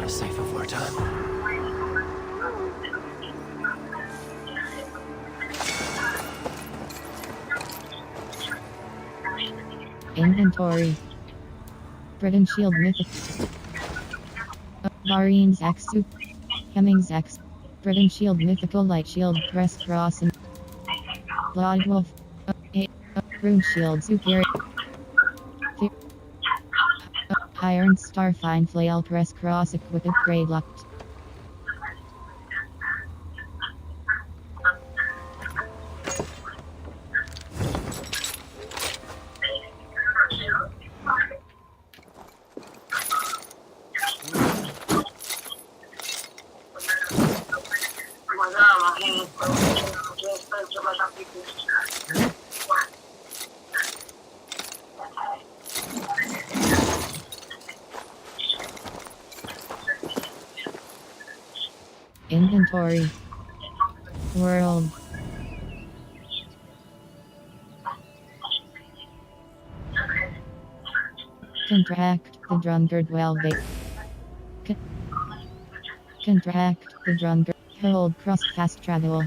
Safer for a time. Inventory. Britain Shield Mythic. Varine's X Soup. Hemming's X. Britain Shield Mythical Light Shield Crest Cross and Blood Wolf Rune Shield Superior Iron Star Fine Flail Crest Cross Equip Upgrade Locked. Inventory. World. Contract the drunkard Velvet. Contract the drunkard. Hold cross fast travel.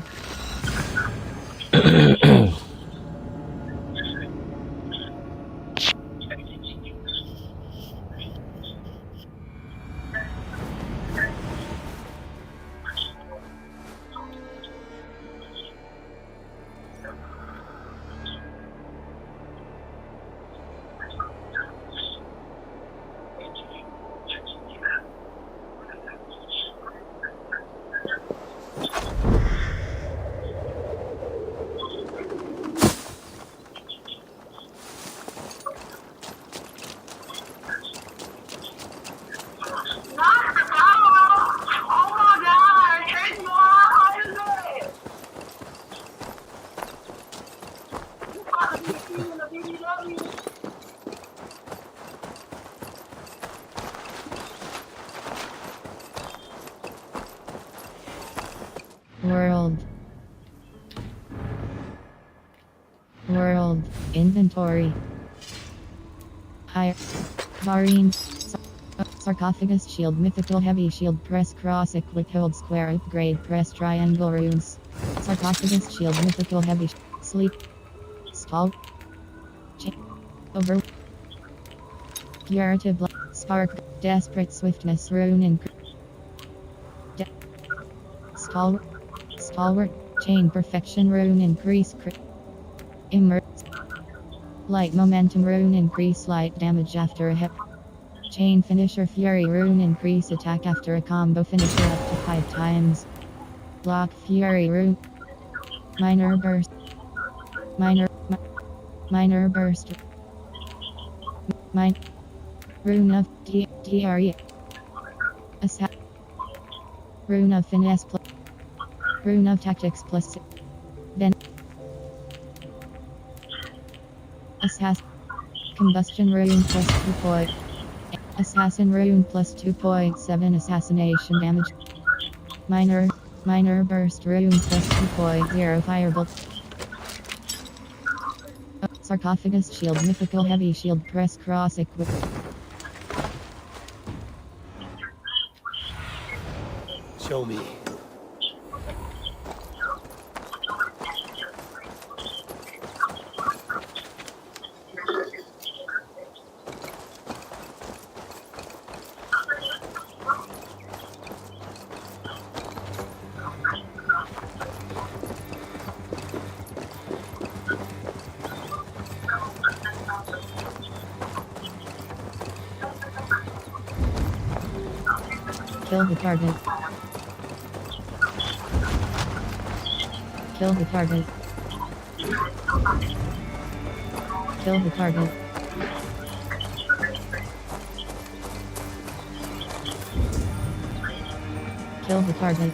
World. World. Inventory. Higher. Barine. Sarcophagus Shield Mythical Heavy Shield Press Cross Equip Hold Square Upgrade Press Triangle Runes. Sarcophagus Shield Mythical Heavy Sleep. Stall. Over. Curative Spark. Desperate Swiftness Rune and Stalwart. Chain Perfection Rune Increase Immerse. Light Momentum Rune Increase light damage after a hit. Chain Finisher Fury Rune Increase attack after a combo finisher up to 5 times. Block Fury Rune. Minor Burst. Minor Burst. Rune of DRE. Rune of Finesse plus. Rune of Tactics plus. Then. Combustion Rune plus 2 point. Assassin Rune plus 2.7 assassination damage. Minor Burst Rune plus 2.0 Firebolt. Sarcophagus Shield Mythical Heavy Shield Press Cross Equip. Show me. Kill the target. Kill the target. Kill the target. Kill the target.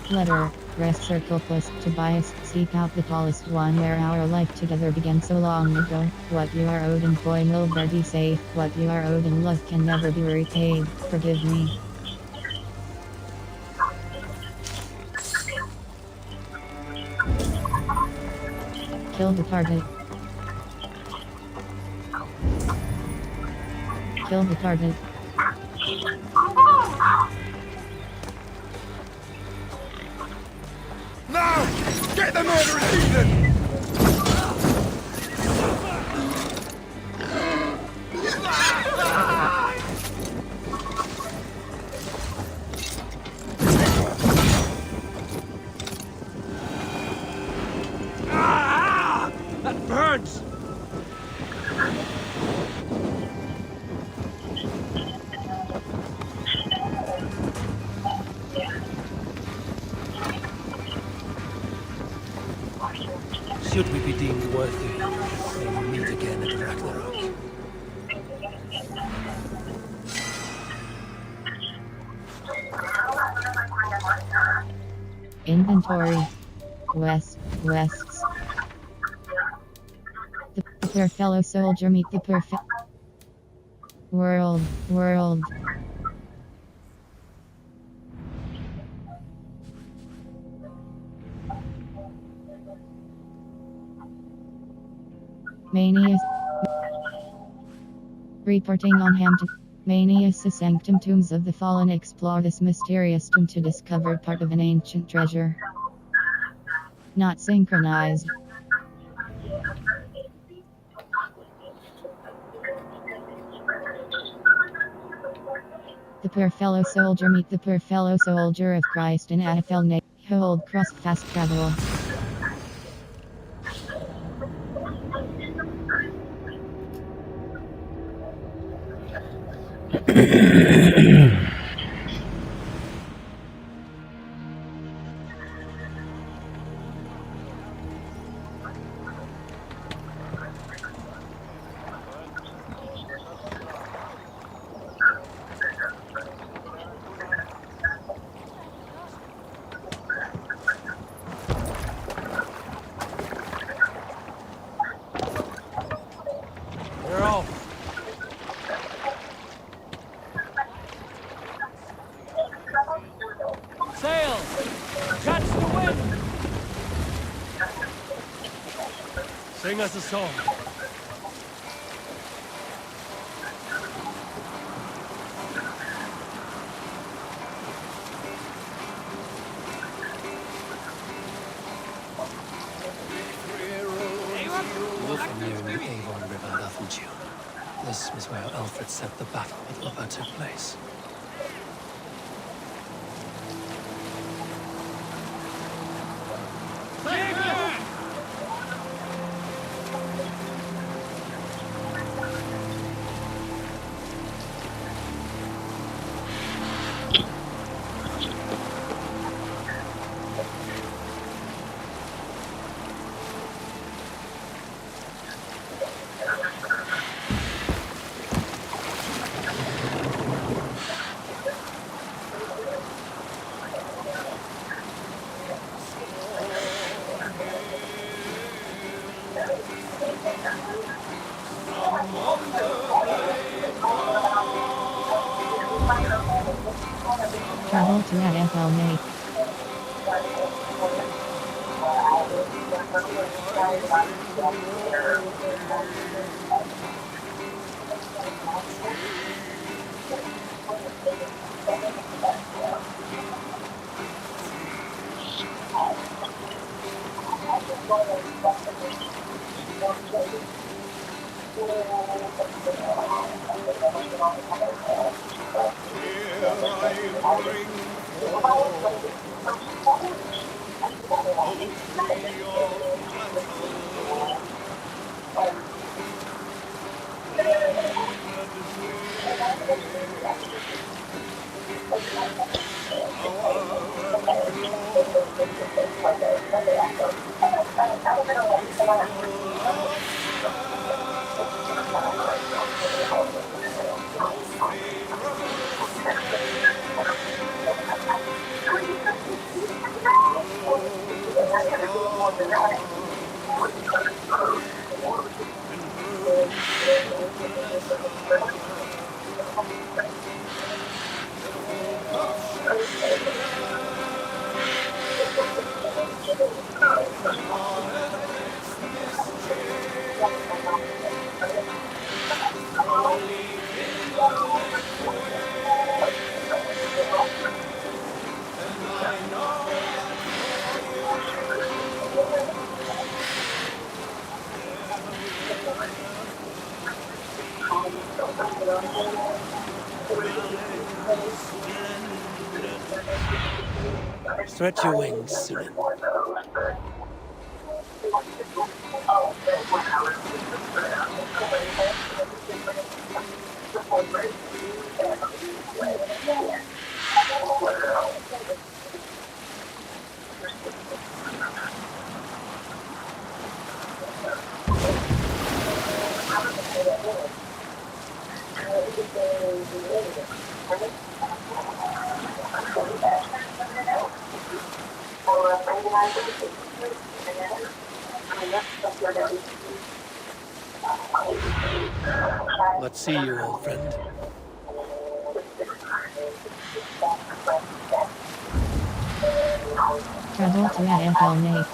Letter. Press circle plus Tobias. Seek out the tallest one where our life together began so long ago. What you are owed in coin will be safe. What you are owed in love can never be repaid. Forgive me. Kill the target. Kill the target. Now! Get the murderers even! Should we be deemed worthy, may we meet again at Ragnarok. Inventory. Wests. The poor fellow soldier meet the perfect world. Manius. Reporting on Hampton. Manius the Sanctum Tombs of the Fallen. Explore this mysterious tomb to discover part of an ancient treasure. Not synchronized. The poor fellow soldier meet the poor fellow soldier of Christ in Athelney. Hold cross fast travel. We're off. Sail! Catch the wind! Sing us a song. Wolf near the Avon River, haven't you? This was where Alfred said the battle with Upper took place. Travel to Athelney. Stretch your wings, Sunan. Let's see you, old friend. Travel to AFL Nate.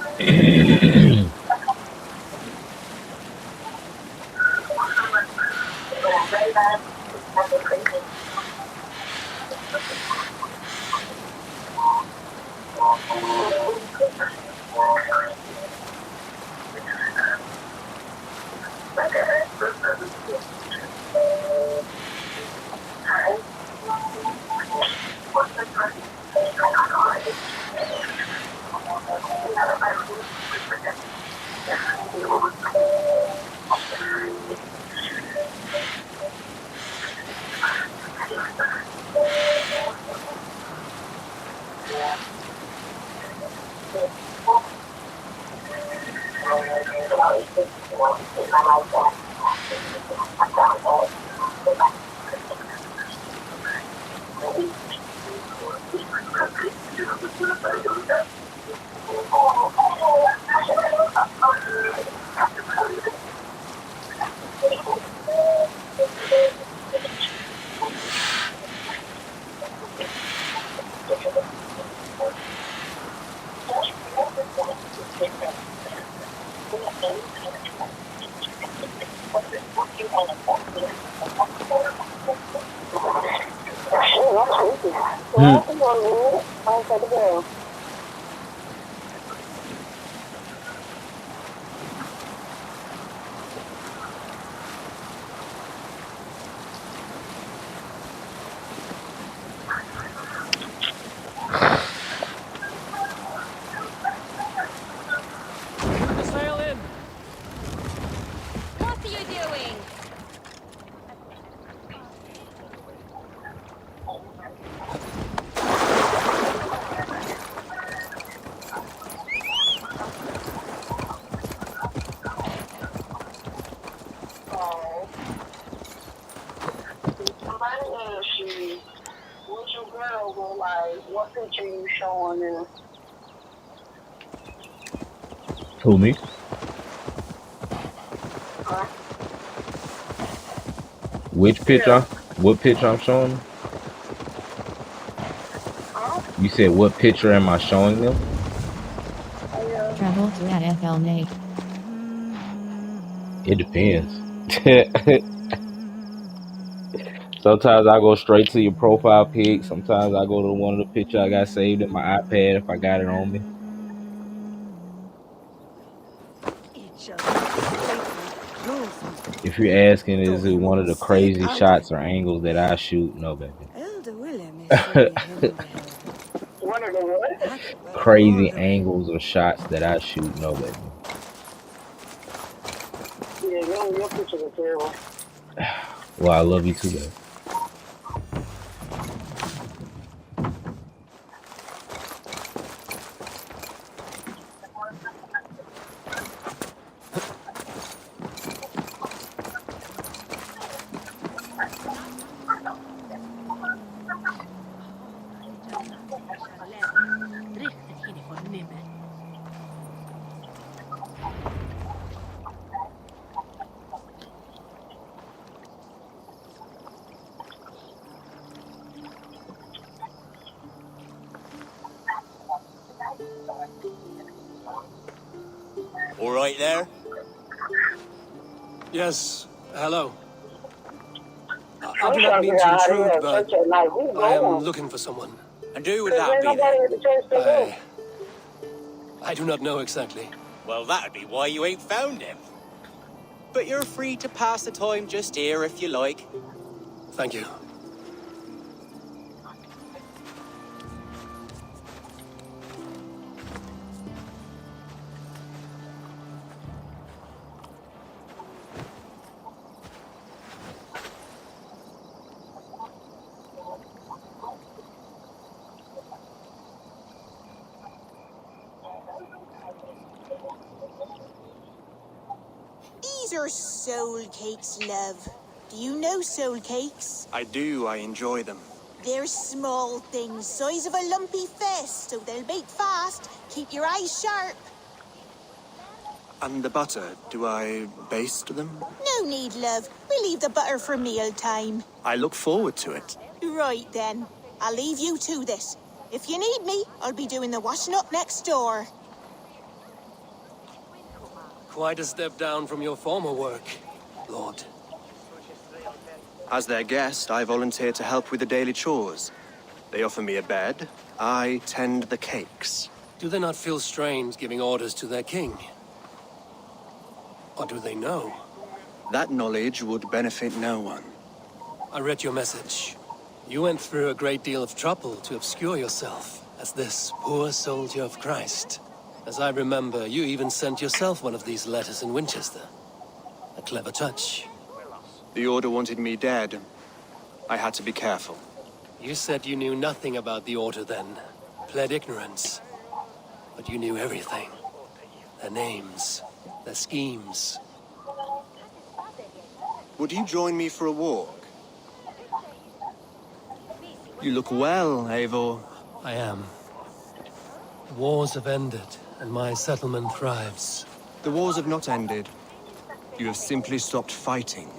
Sail in! What are you doing? What's your girl go like? What picture you showing them? Who, me? Which picture? What picture I'm showing them? You said what picture am I showing them? Travel to AFL Nate. It depends. Sometimes I go straight to your profile pic. Sometimes I go to one of the pictures I got saved in my iPad if I got it on me. If you're asking, is it one of the crazy shots or angles that I shoot? No, baby. One of the what? Crazy angles or shots that I shoot? No, baby. Yeah, your pictures are terrible. Well, I love you too, baby. All right there? Yes, hello. I I'm do not trying to mean figure to out how to intrude, have but church at night. Who's I am going? looking for someone. And who would Because that ain't be nobody then? at the church to go. I do not know exactly. Well, that'd be why you ain't found him. But you're free to pass the time just here if you like. Thank you. These are soul cakes, love. Do you know soul cakes? I do, I enjoy them. They're small things, size of a lumpy fist, so they'll bake fast. Keep your eyes sharp. And the butter, do I baste them? No need, love. We leave the butter for meal time. I look forward to it. Right then. I'll leave you to this. If you need me, I'll be doing the washing up next door. Quite a step down from your former work, Lord. As their guest, I volunteer to help with the daily chores. They offer me a bed. I tend the cakes. Do they not feel strange giving orders to their king? Or do they know? That knowledge would benefit no one. I read your message. You went through a great deal of trouble to obscure yourself as this poor soldier of Christ. As I remember, you even sent yourself one of these letters in Winchester. A clever touch. The Order wanted me dead. I had to be careful. You said you knew nothing about the Order then. Pled ignorance. But you knew everything. Their names, their schemes. Would you join me for a walk? You look well, Eivor. I am. Wars have ended, and my settlement thrives. The wars have not ended. You have simply stopped fighting.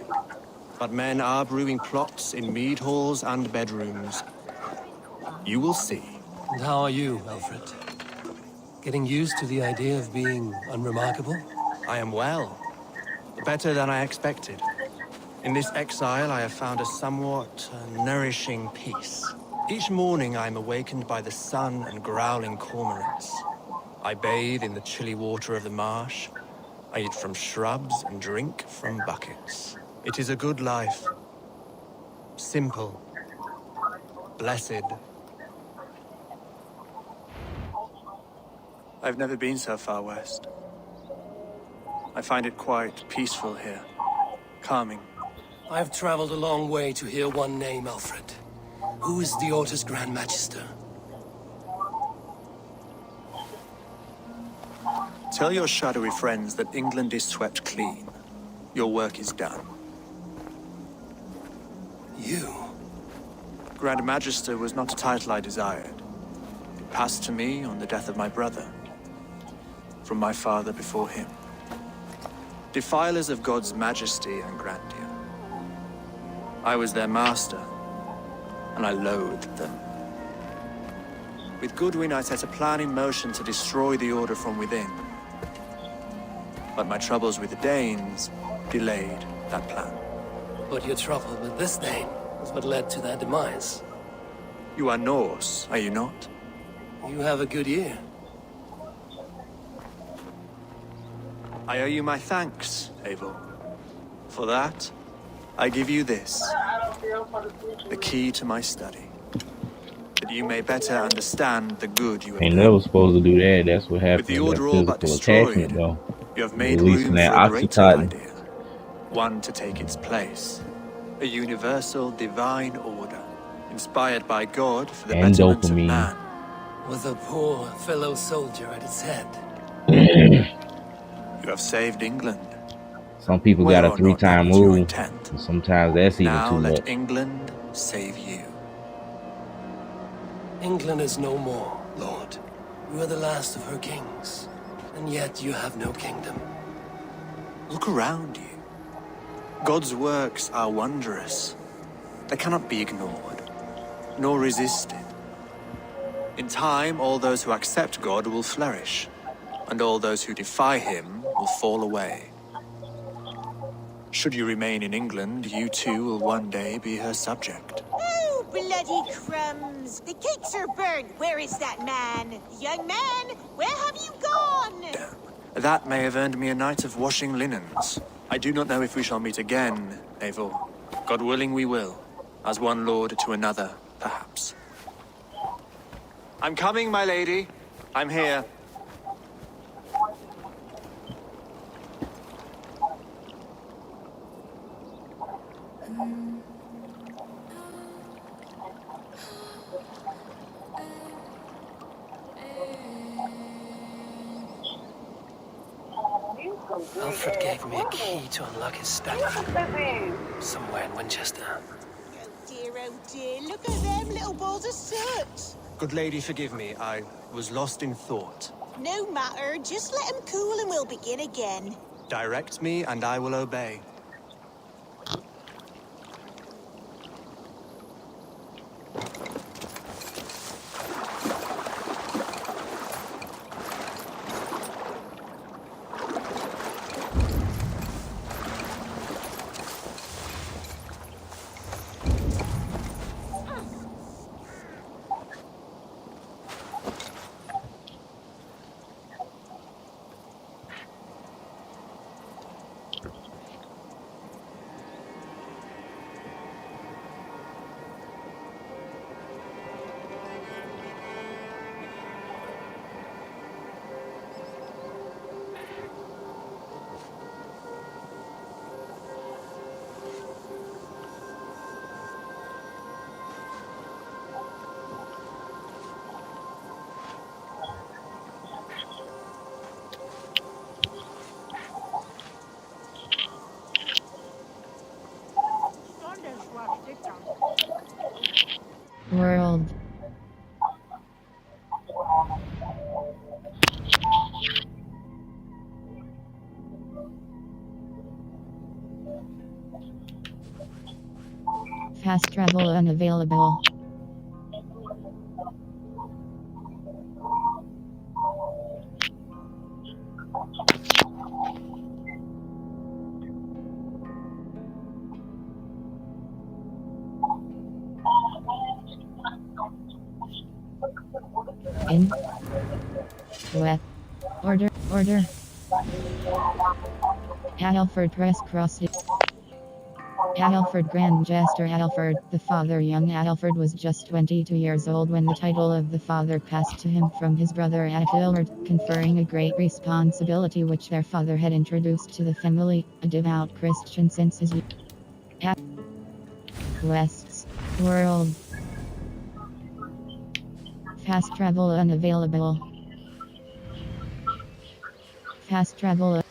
But men are brewing plots in mead halls and bedrooms. You will see. And how are you, Alfred? Getting used to the idea of being unremarkable? I am well. Better than I expected. In this exile, I have found a somewhat nourishing peace. Each morning, I am awakened by the sun and growling cormorants. I bathe in the chilly water of the marsh. I eat from shrubs and drink from buckets. It is a good life. Simple. Blessed. I've never been so far west. I find it quite peaceful here. Calming. I've traveled a long way to hear one name, Alfred. Who is the Order's Grand Magister? Tell your shadowy friends that England is swept clean. Your work is done. You? Grand Magister was not a title I desired. It passed to me on the death of my brother. From my father before him. Defilers of God's majesty and grandeur. I was their master, and I loathed them. With Goodwin, I set a plan in motion to destroy the Order from within. But my troubles with the Danes delayed that plan. But your trouble with this name is what led to their demise. You are Norse, are you not? You have a good ear. I owe you my thanks, Eivor. For that, I give you this. The key to my study. That you may better understand the good you have Ain't done. never supposed to do that. That's what With happened the with Order that all but physical attachment, destroyed, though. you have made Releasing room that for a greater Oxycontin. idea. One to take its place. A universal divine order. Inspired by God for the And betterment of dopamine. man. With a poor fellow soldier at its head. You have saved England. Some people got a 3-time rule. And sometimes that's even Now too let much. England save you. England is no more, Lord. You are the last of her kings. And yet you have no kingdom. Look around you. God's works are wondrous. They cannot be ignored, nor resisted. In time, all those who accept God will flourish, and all those who defy him will fall away. Should you remain in England, you too will one day be her subject. Oh, bloody crumbs! The cakes are burnt. Where is that man? Young man, where have you gone? That may have earned me a night of washing linens. I do not know if we shall meet again, Eivor. God willing, we will. As one lord to another, perhaps. I'm coming, my lady. I'm here. Alfred gave me a key to unlock his stash. Somewhere in Winchester. Oh dear, look at them little balls of soot. Good lady, forgive me. I was lost in thought. No matter, just let him cool and we'll begin again. Direct me and I will obey. World. Fast travel unavailable. In. Wet. Order. Alfred Press Cross. Alfred Grand Jester Alfred, the father. Young Alfred was just 22 years old when the title of the father passed to him from his brother Athelred, conferring a great responsibility which their father had introduced to the family, a devout Christian since his youth. West's World. Fast travel unavailable. Fast travel.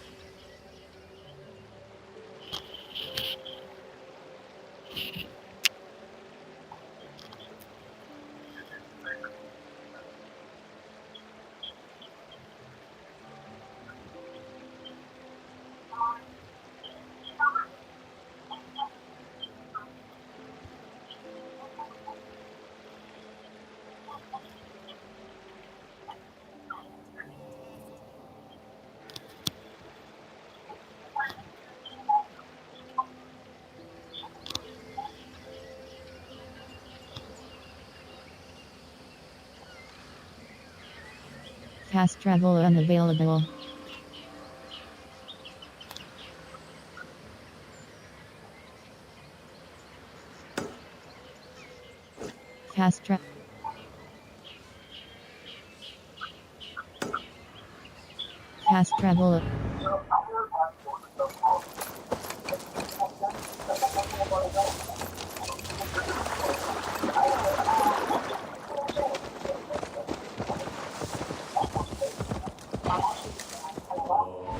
Fast travel unavailable. Fast travel. Fast travel.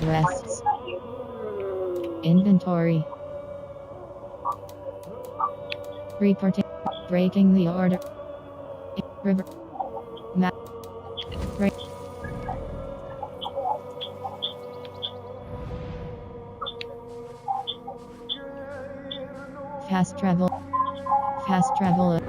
Rests. Inventory. Reporting. Breaking the order. River. Map. Break. Fast travel. Fast travel.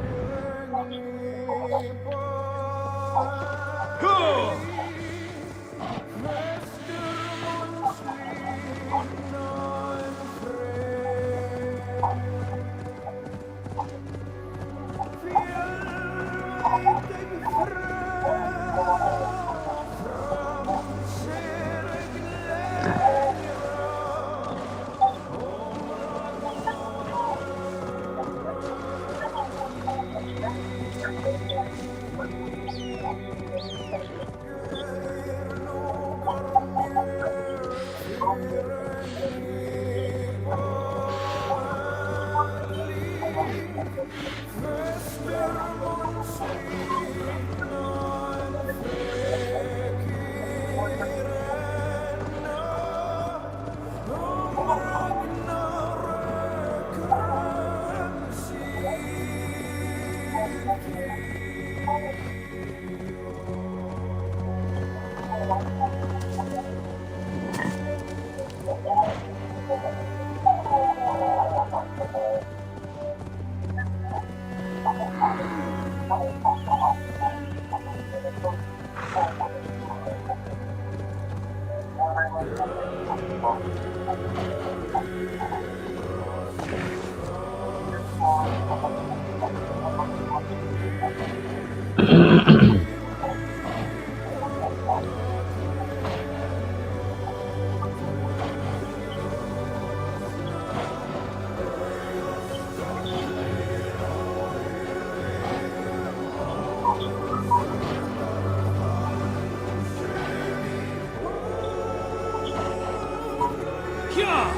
Yeah!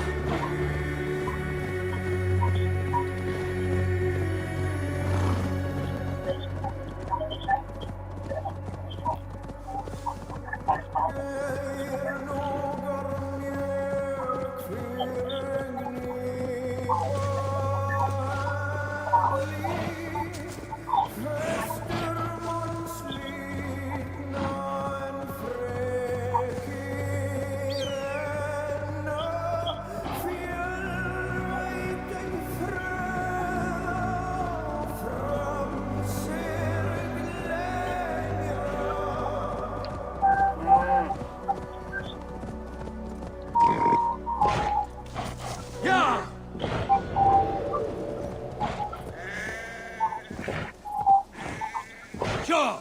Yeah! Yeah!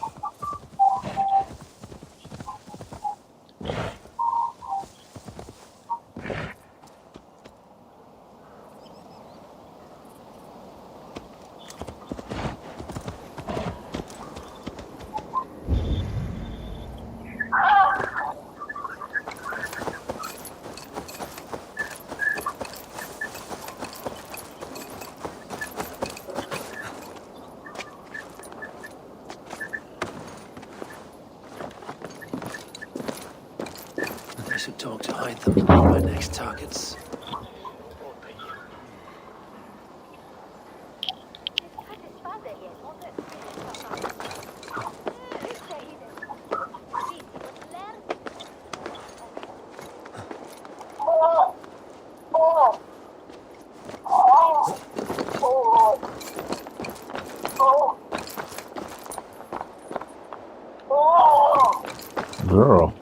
They should talk to hide them from my next targets. Girl.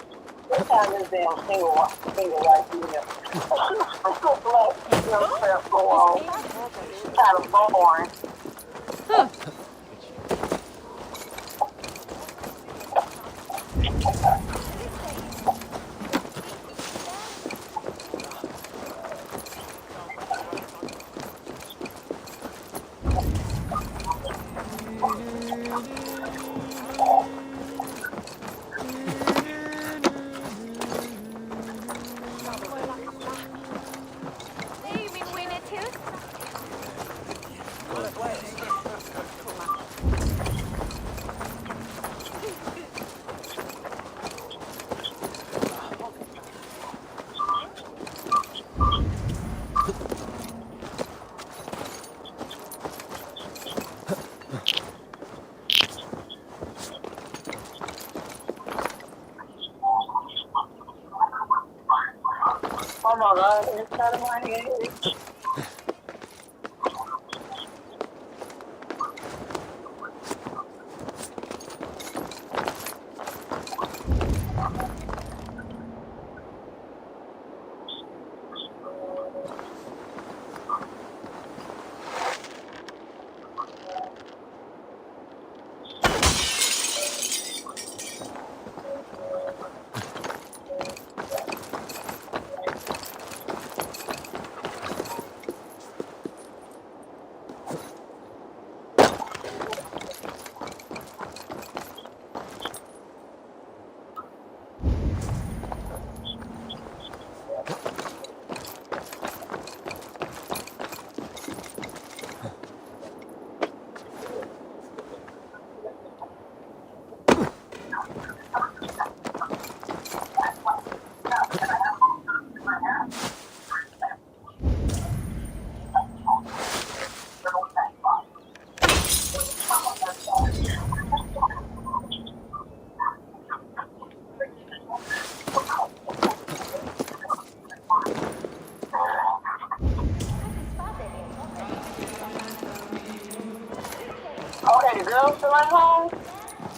Oh my God, inside of my head. Okay, the girl still at home?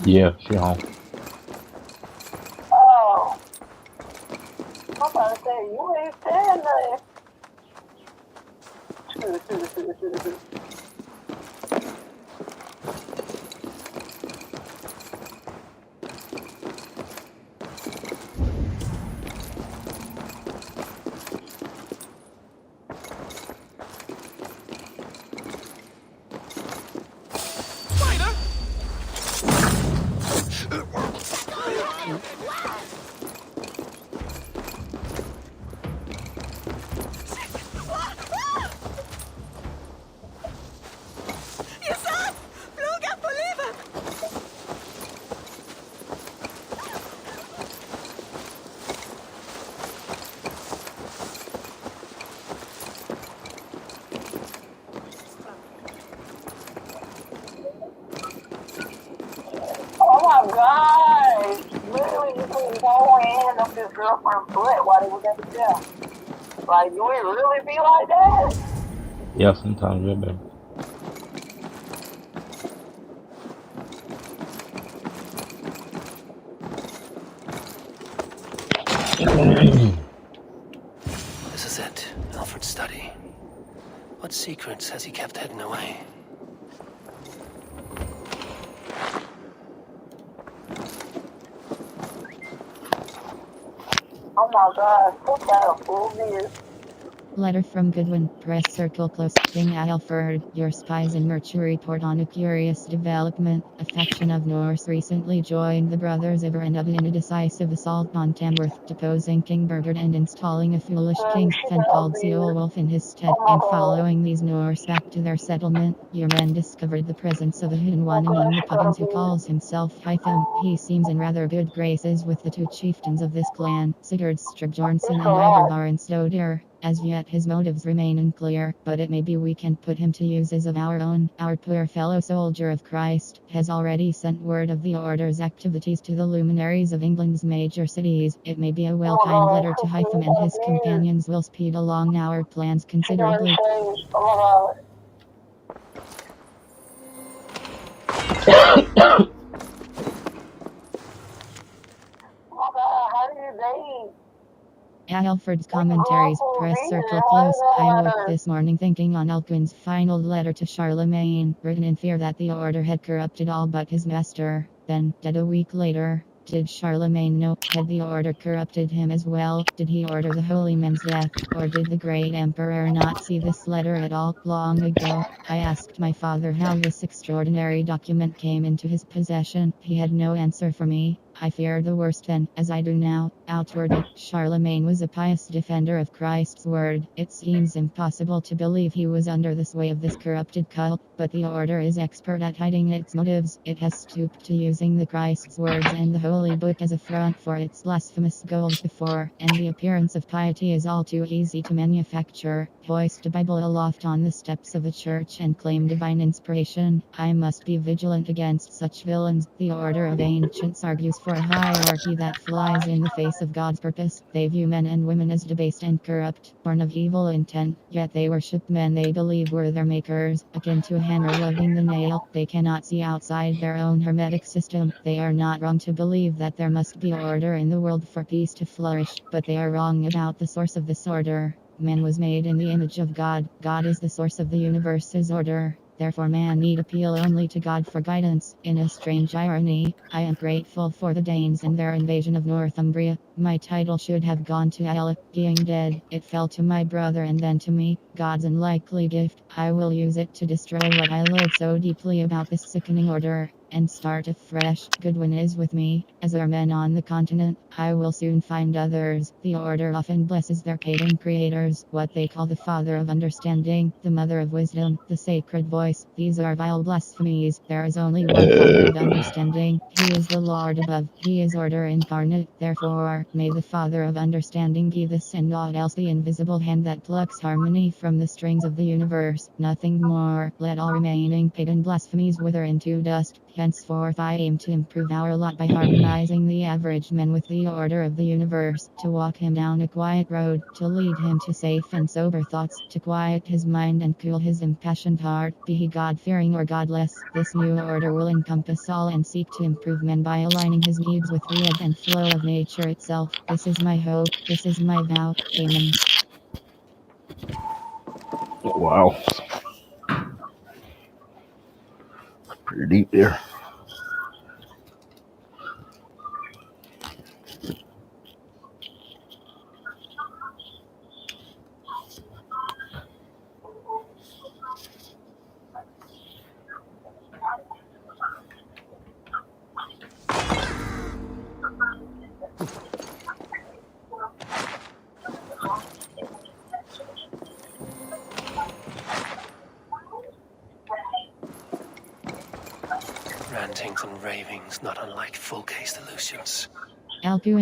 Yeah, she home. Oh. I'm about to say, you ain't Oh my god! Literally, you couldn't go in up his girlfriend's butt while they was at the jail. Like, do it really be like that? Yeah, sometimes we're better. This is it, Alfred's study. What secrets has he kept hidden away? Oh my god, what kind of fool is? Letter from Goodwin, press circle close. King Alfred, your spies and merchant report on a curious development. A faction of Norse recently joined the brothers Ivar and Ubba in a decisive assault on Tamworth, deposing King Bernard and installing a foolish king Sven called Seolwulf in his stead. And following these Norse back to their settlement, your men discovered the presence of a hidden one among the pagans who calls himself Hytham. He seems in rather good graces with the two chieftains of this clan, Sigurd Strigbjornsson and Ivar Varenstodir. As yet his motives remain unclear, but it may be we can put him to uses of our own. Our poor fellow soldier of Christ has already sent word of the order's activities to the luminaries of England's major cities. It may be a well-timed letter to Hytham, and his companions will speed along our plans considerably. Alfred's commentaries, press circle close. I woke this morning thinking on Alcuin's final letter to Charlemagne, written in fear that the order had corrupted all but his master. Then, dead a week later, did Charlemagne know? Had the order corrupted him as well? Did he order the holy man's death? Or did the great emperor not see this letter at all? Long ago, I asked my father how this extraordinary document came into his possession. He had no answer for me. I feared the worst then, as I do now. Outwardly, Charlemagne was a pious defender of Christ's word. It seems impossible to believe he was under the sway of this corrupted cult, but the order is expert at hiding its motives. It has stooped to using the Christ's words and the holy book as a front for its blasphemous goals before, and the appearance of piety is all too easy to manufacture. Hoist a Bible aloft on the steps of a church and claim divine inspiration. I must be vigilant against such villains. The order of ancients argues for a hierarchy that flies in the face of God's purpose. They view men and women as debased and corrupt, born of evil intent, yet they worship men they believe were their makers, akin to a hammer loving the nail. They cannot see outside their own hermetic system. They are not wrong to believe that there must be order in the world for peace to flourish, but they are wrong about the source of this order. Man was made in the image of God. God is the source of the universe's order. Therefore, man need appeal only to God for guidance. In a strange irony, I am grateful for the Danes and their invasion of Northumbria. My title should have gone to Allah. Being dead, it fell to my brother and then to me. God's unlikely gift. I will use it to destroy what I loathe so deeply about this sickening order, and start afresh. Goodwin is with me, as are men on the continent. I will soon find others. The order often blesses their pagan creators, what they call the father of understanding, the mother of wisdom, the sacred voice. These are vile blasphemies. There is only one father of understanding. He is the Lord above. He is order incarnate. Therefore, may the father of understanding be this and not else the invisible hand that plucks harmony from the strings of the universe. Nothing more. Let all remaining pagan blasphemies wither into dust. Henceforth I aim to improve our lot by harmonizing the average man with the order of the universe, to walk him down a quiet road, to lead him to safe and sober thoughts, to quiet his mind and cool his impassioned heart, be he God-fearing or godless. This new order will encompass all and seek to improve man by aligning his needs with the ebb and flow of nature itself. This is my hope, this is my vow. Amen. Wow. Pretty deep there. Rantings and ravings not unlike full-case illusions.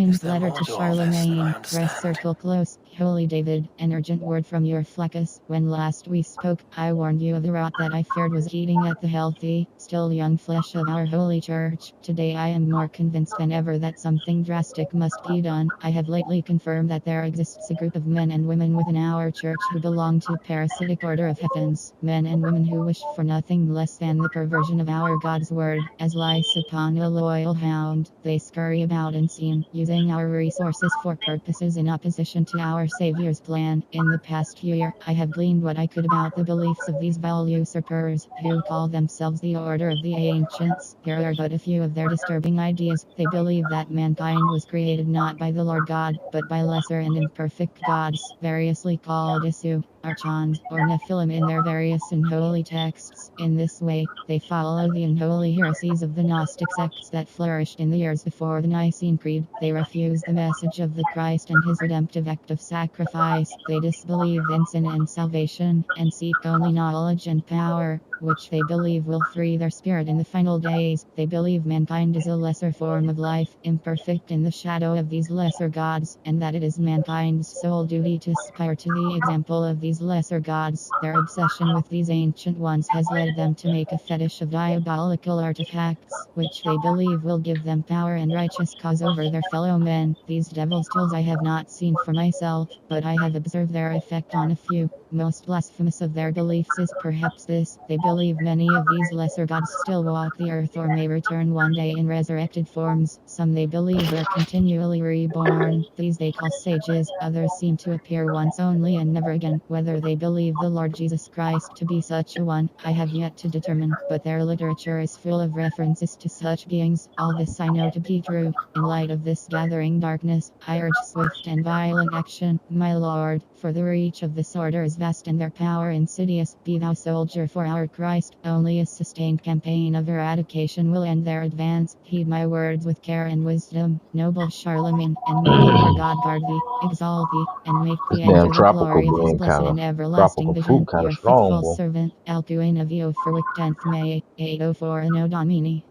Is Alcuin's there letter more to to all this than I Charlemagne. Press understand? circle close. Holy David, an urgent word from your Fleckus. When last we spoke, I warned you of the rot that I feared was eating at the healthy, still young flesh of our holy church. Today I am more convinced than ever that something drastic must be done. I have lately confirmed that there exists a group of men and women within our church who belong to a parasitic order of heathens. Men and women who wish for nothing less than the perversion of our God's word. As lice upon a loyal hound, they scurry about unseen, using our resources for purposes in opposition to our Savior's plan. In the past year, I have gleaned what I could about the beliefs of these vile usurpers, who call themselves the Order of the Ancients. Here are but a few of their disturbing ideas. They believe that mankind was created not by the Lord God, but by lesser and imperfect gods, variously called Isu, Archons, or Nephilim in their various unholy texts. In this way, they follow the unholy heresies of the Gnostic sects that flourished in the years before the Nicene Creed. They refuse the message of the Christ and his redemptive act of sacrifice. They disbelieve in sin and salvation, and seek only knowledge and power, which they believe will free their spirit in the final days. They believe mankind is a lesser form of life, imperfect in the shadow of these lesser gods, and that it is mankind's sole duty to aspire to the example of these lesser gods. Their obsession with these ancient ones has led them to make a fetish of diabolical artifacts, which they believe will give them power and righteous cause over their fellow men. These devil's tools I have not seen for myself, but I have observed their effect on a few. Most blasphemous of their beliefs is perhaps this: they believe many of these lesser gods still walk the earth or may return one day in resurrected forms. Some they believe are continually reborn. These they call sages. Others seem to appear once only and never again. Whether they believe the Lord Jesus Christ to be such a one, I have yet to determine, but their literature is full of references to such beings. All this I know to be true. In light of this gathering darkness, I urge swift and violent action, my lord, for the reach of this order is vast and their power insidious. Be thou soldier for our Christ. Only a sustained campaign of eradication will end their advance. Heed my words with care and wisdom, noble Charlemagne, and may the Lord God guard thee, exalt thee, and make This thee damn enter the tropical glory of his being blessed kind of and everlasting tropical fruit vision. kind of Your strong, faithful boy. servant, Alcuin of Io for week 10th May, 804 Anno Domini.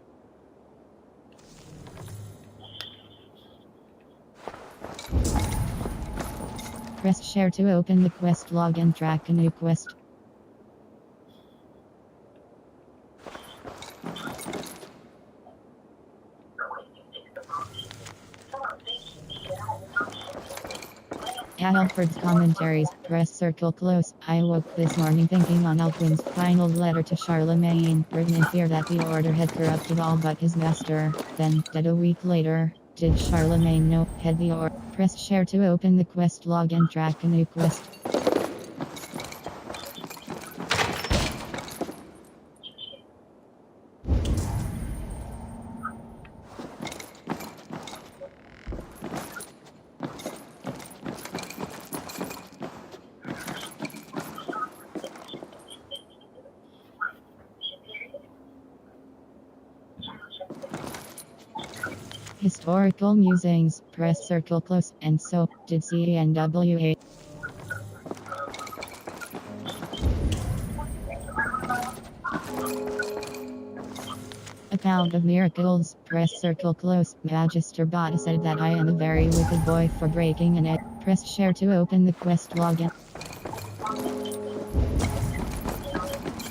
Press share to open the quest log and track a new quest. Alfred's commentaries. Press circle close. I woke this morning thinking on Alcuin's final letter to Charlemagne, written in fear that the order had corrupted all but his master. Then, dead a week later, did Charlemagne know had the order? Press share to open the quest log and track a new quest. Historical musings. Press circle close. And so, did CNWA. Account of miracles. Press circle close. Magister Bada said that I am a very wicked boy for breaking an egg. Press share to open the quest login.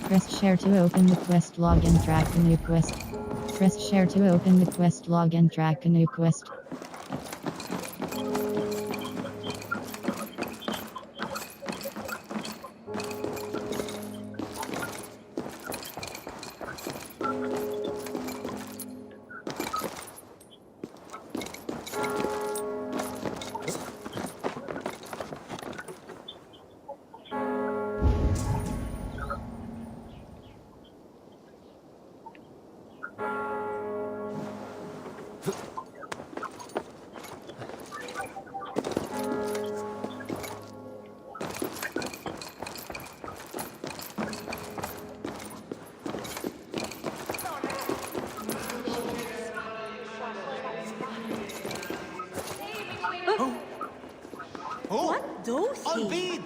Press share to open the quest log and track a new quest. Press share to open the quest log and track a new quest. tea.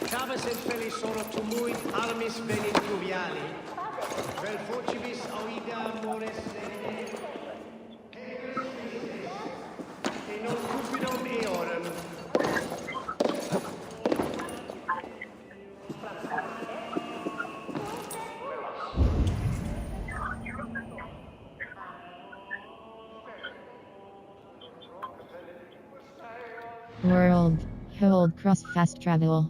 Chavas et felli sono tumuit armis venit pluviali, vel vocibus auida mores e non cupidum eorem. World. Hold cross fast travel.